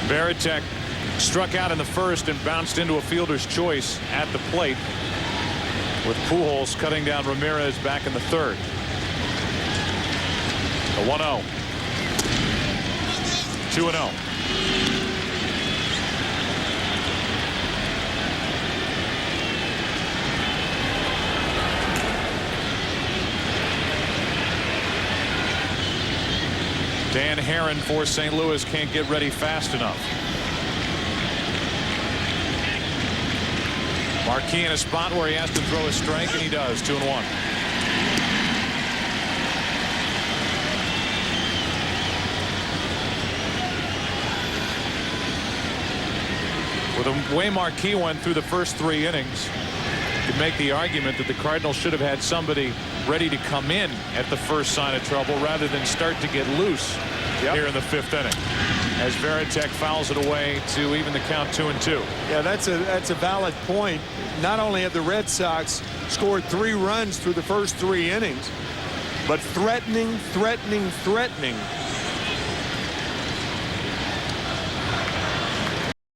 Varitek struck out in the 1st and bounced into a fielder's choice at the plate, with Pujols cutting down Ramirez back in the 3rd. A 1-0. 2-0. Dan Herron for St. Louis can't get ready fast enough. Marquis in a spot where he has to throw a strike, and he does. 2-1. With the way Marquis went through the first 3 innings, you could make the argument that the Cardinals should have had somebody ready to come in at the first sign of trouble rather than start to get loose here in the 5th inning, as Varitek fouls it away to even the count 2-2. Yeah, that's a valid point. Not only have the Red Sox scored 3 runs through the first 3 innings, but threatening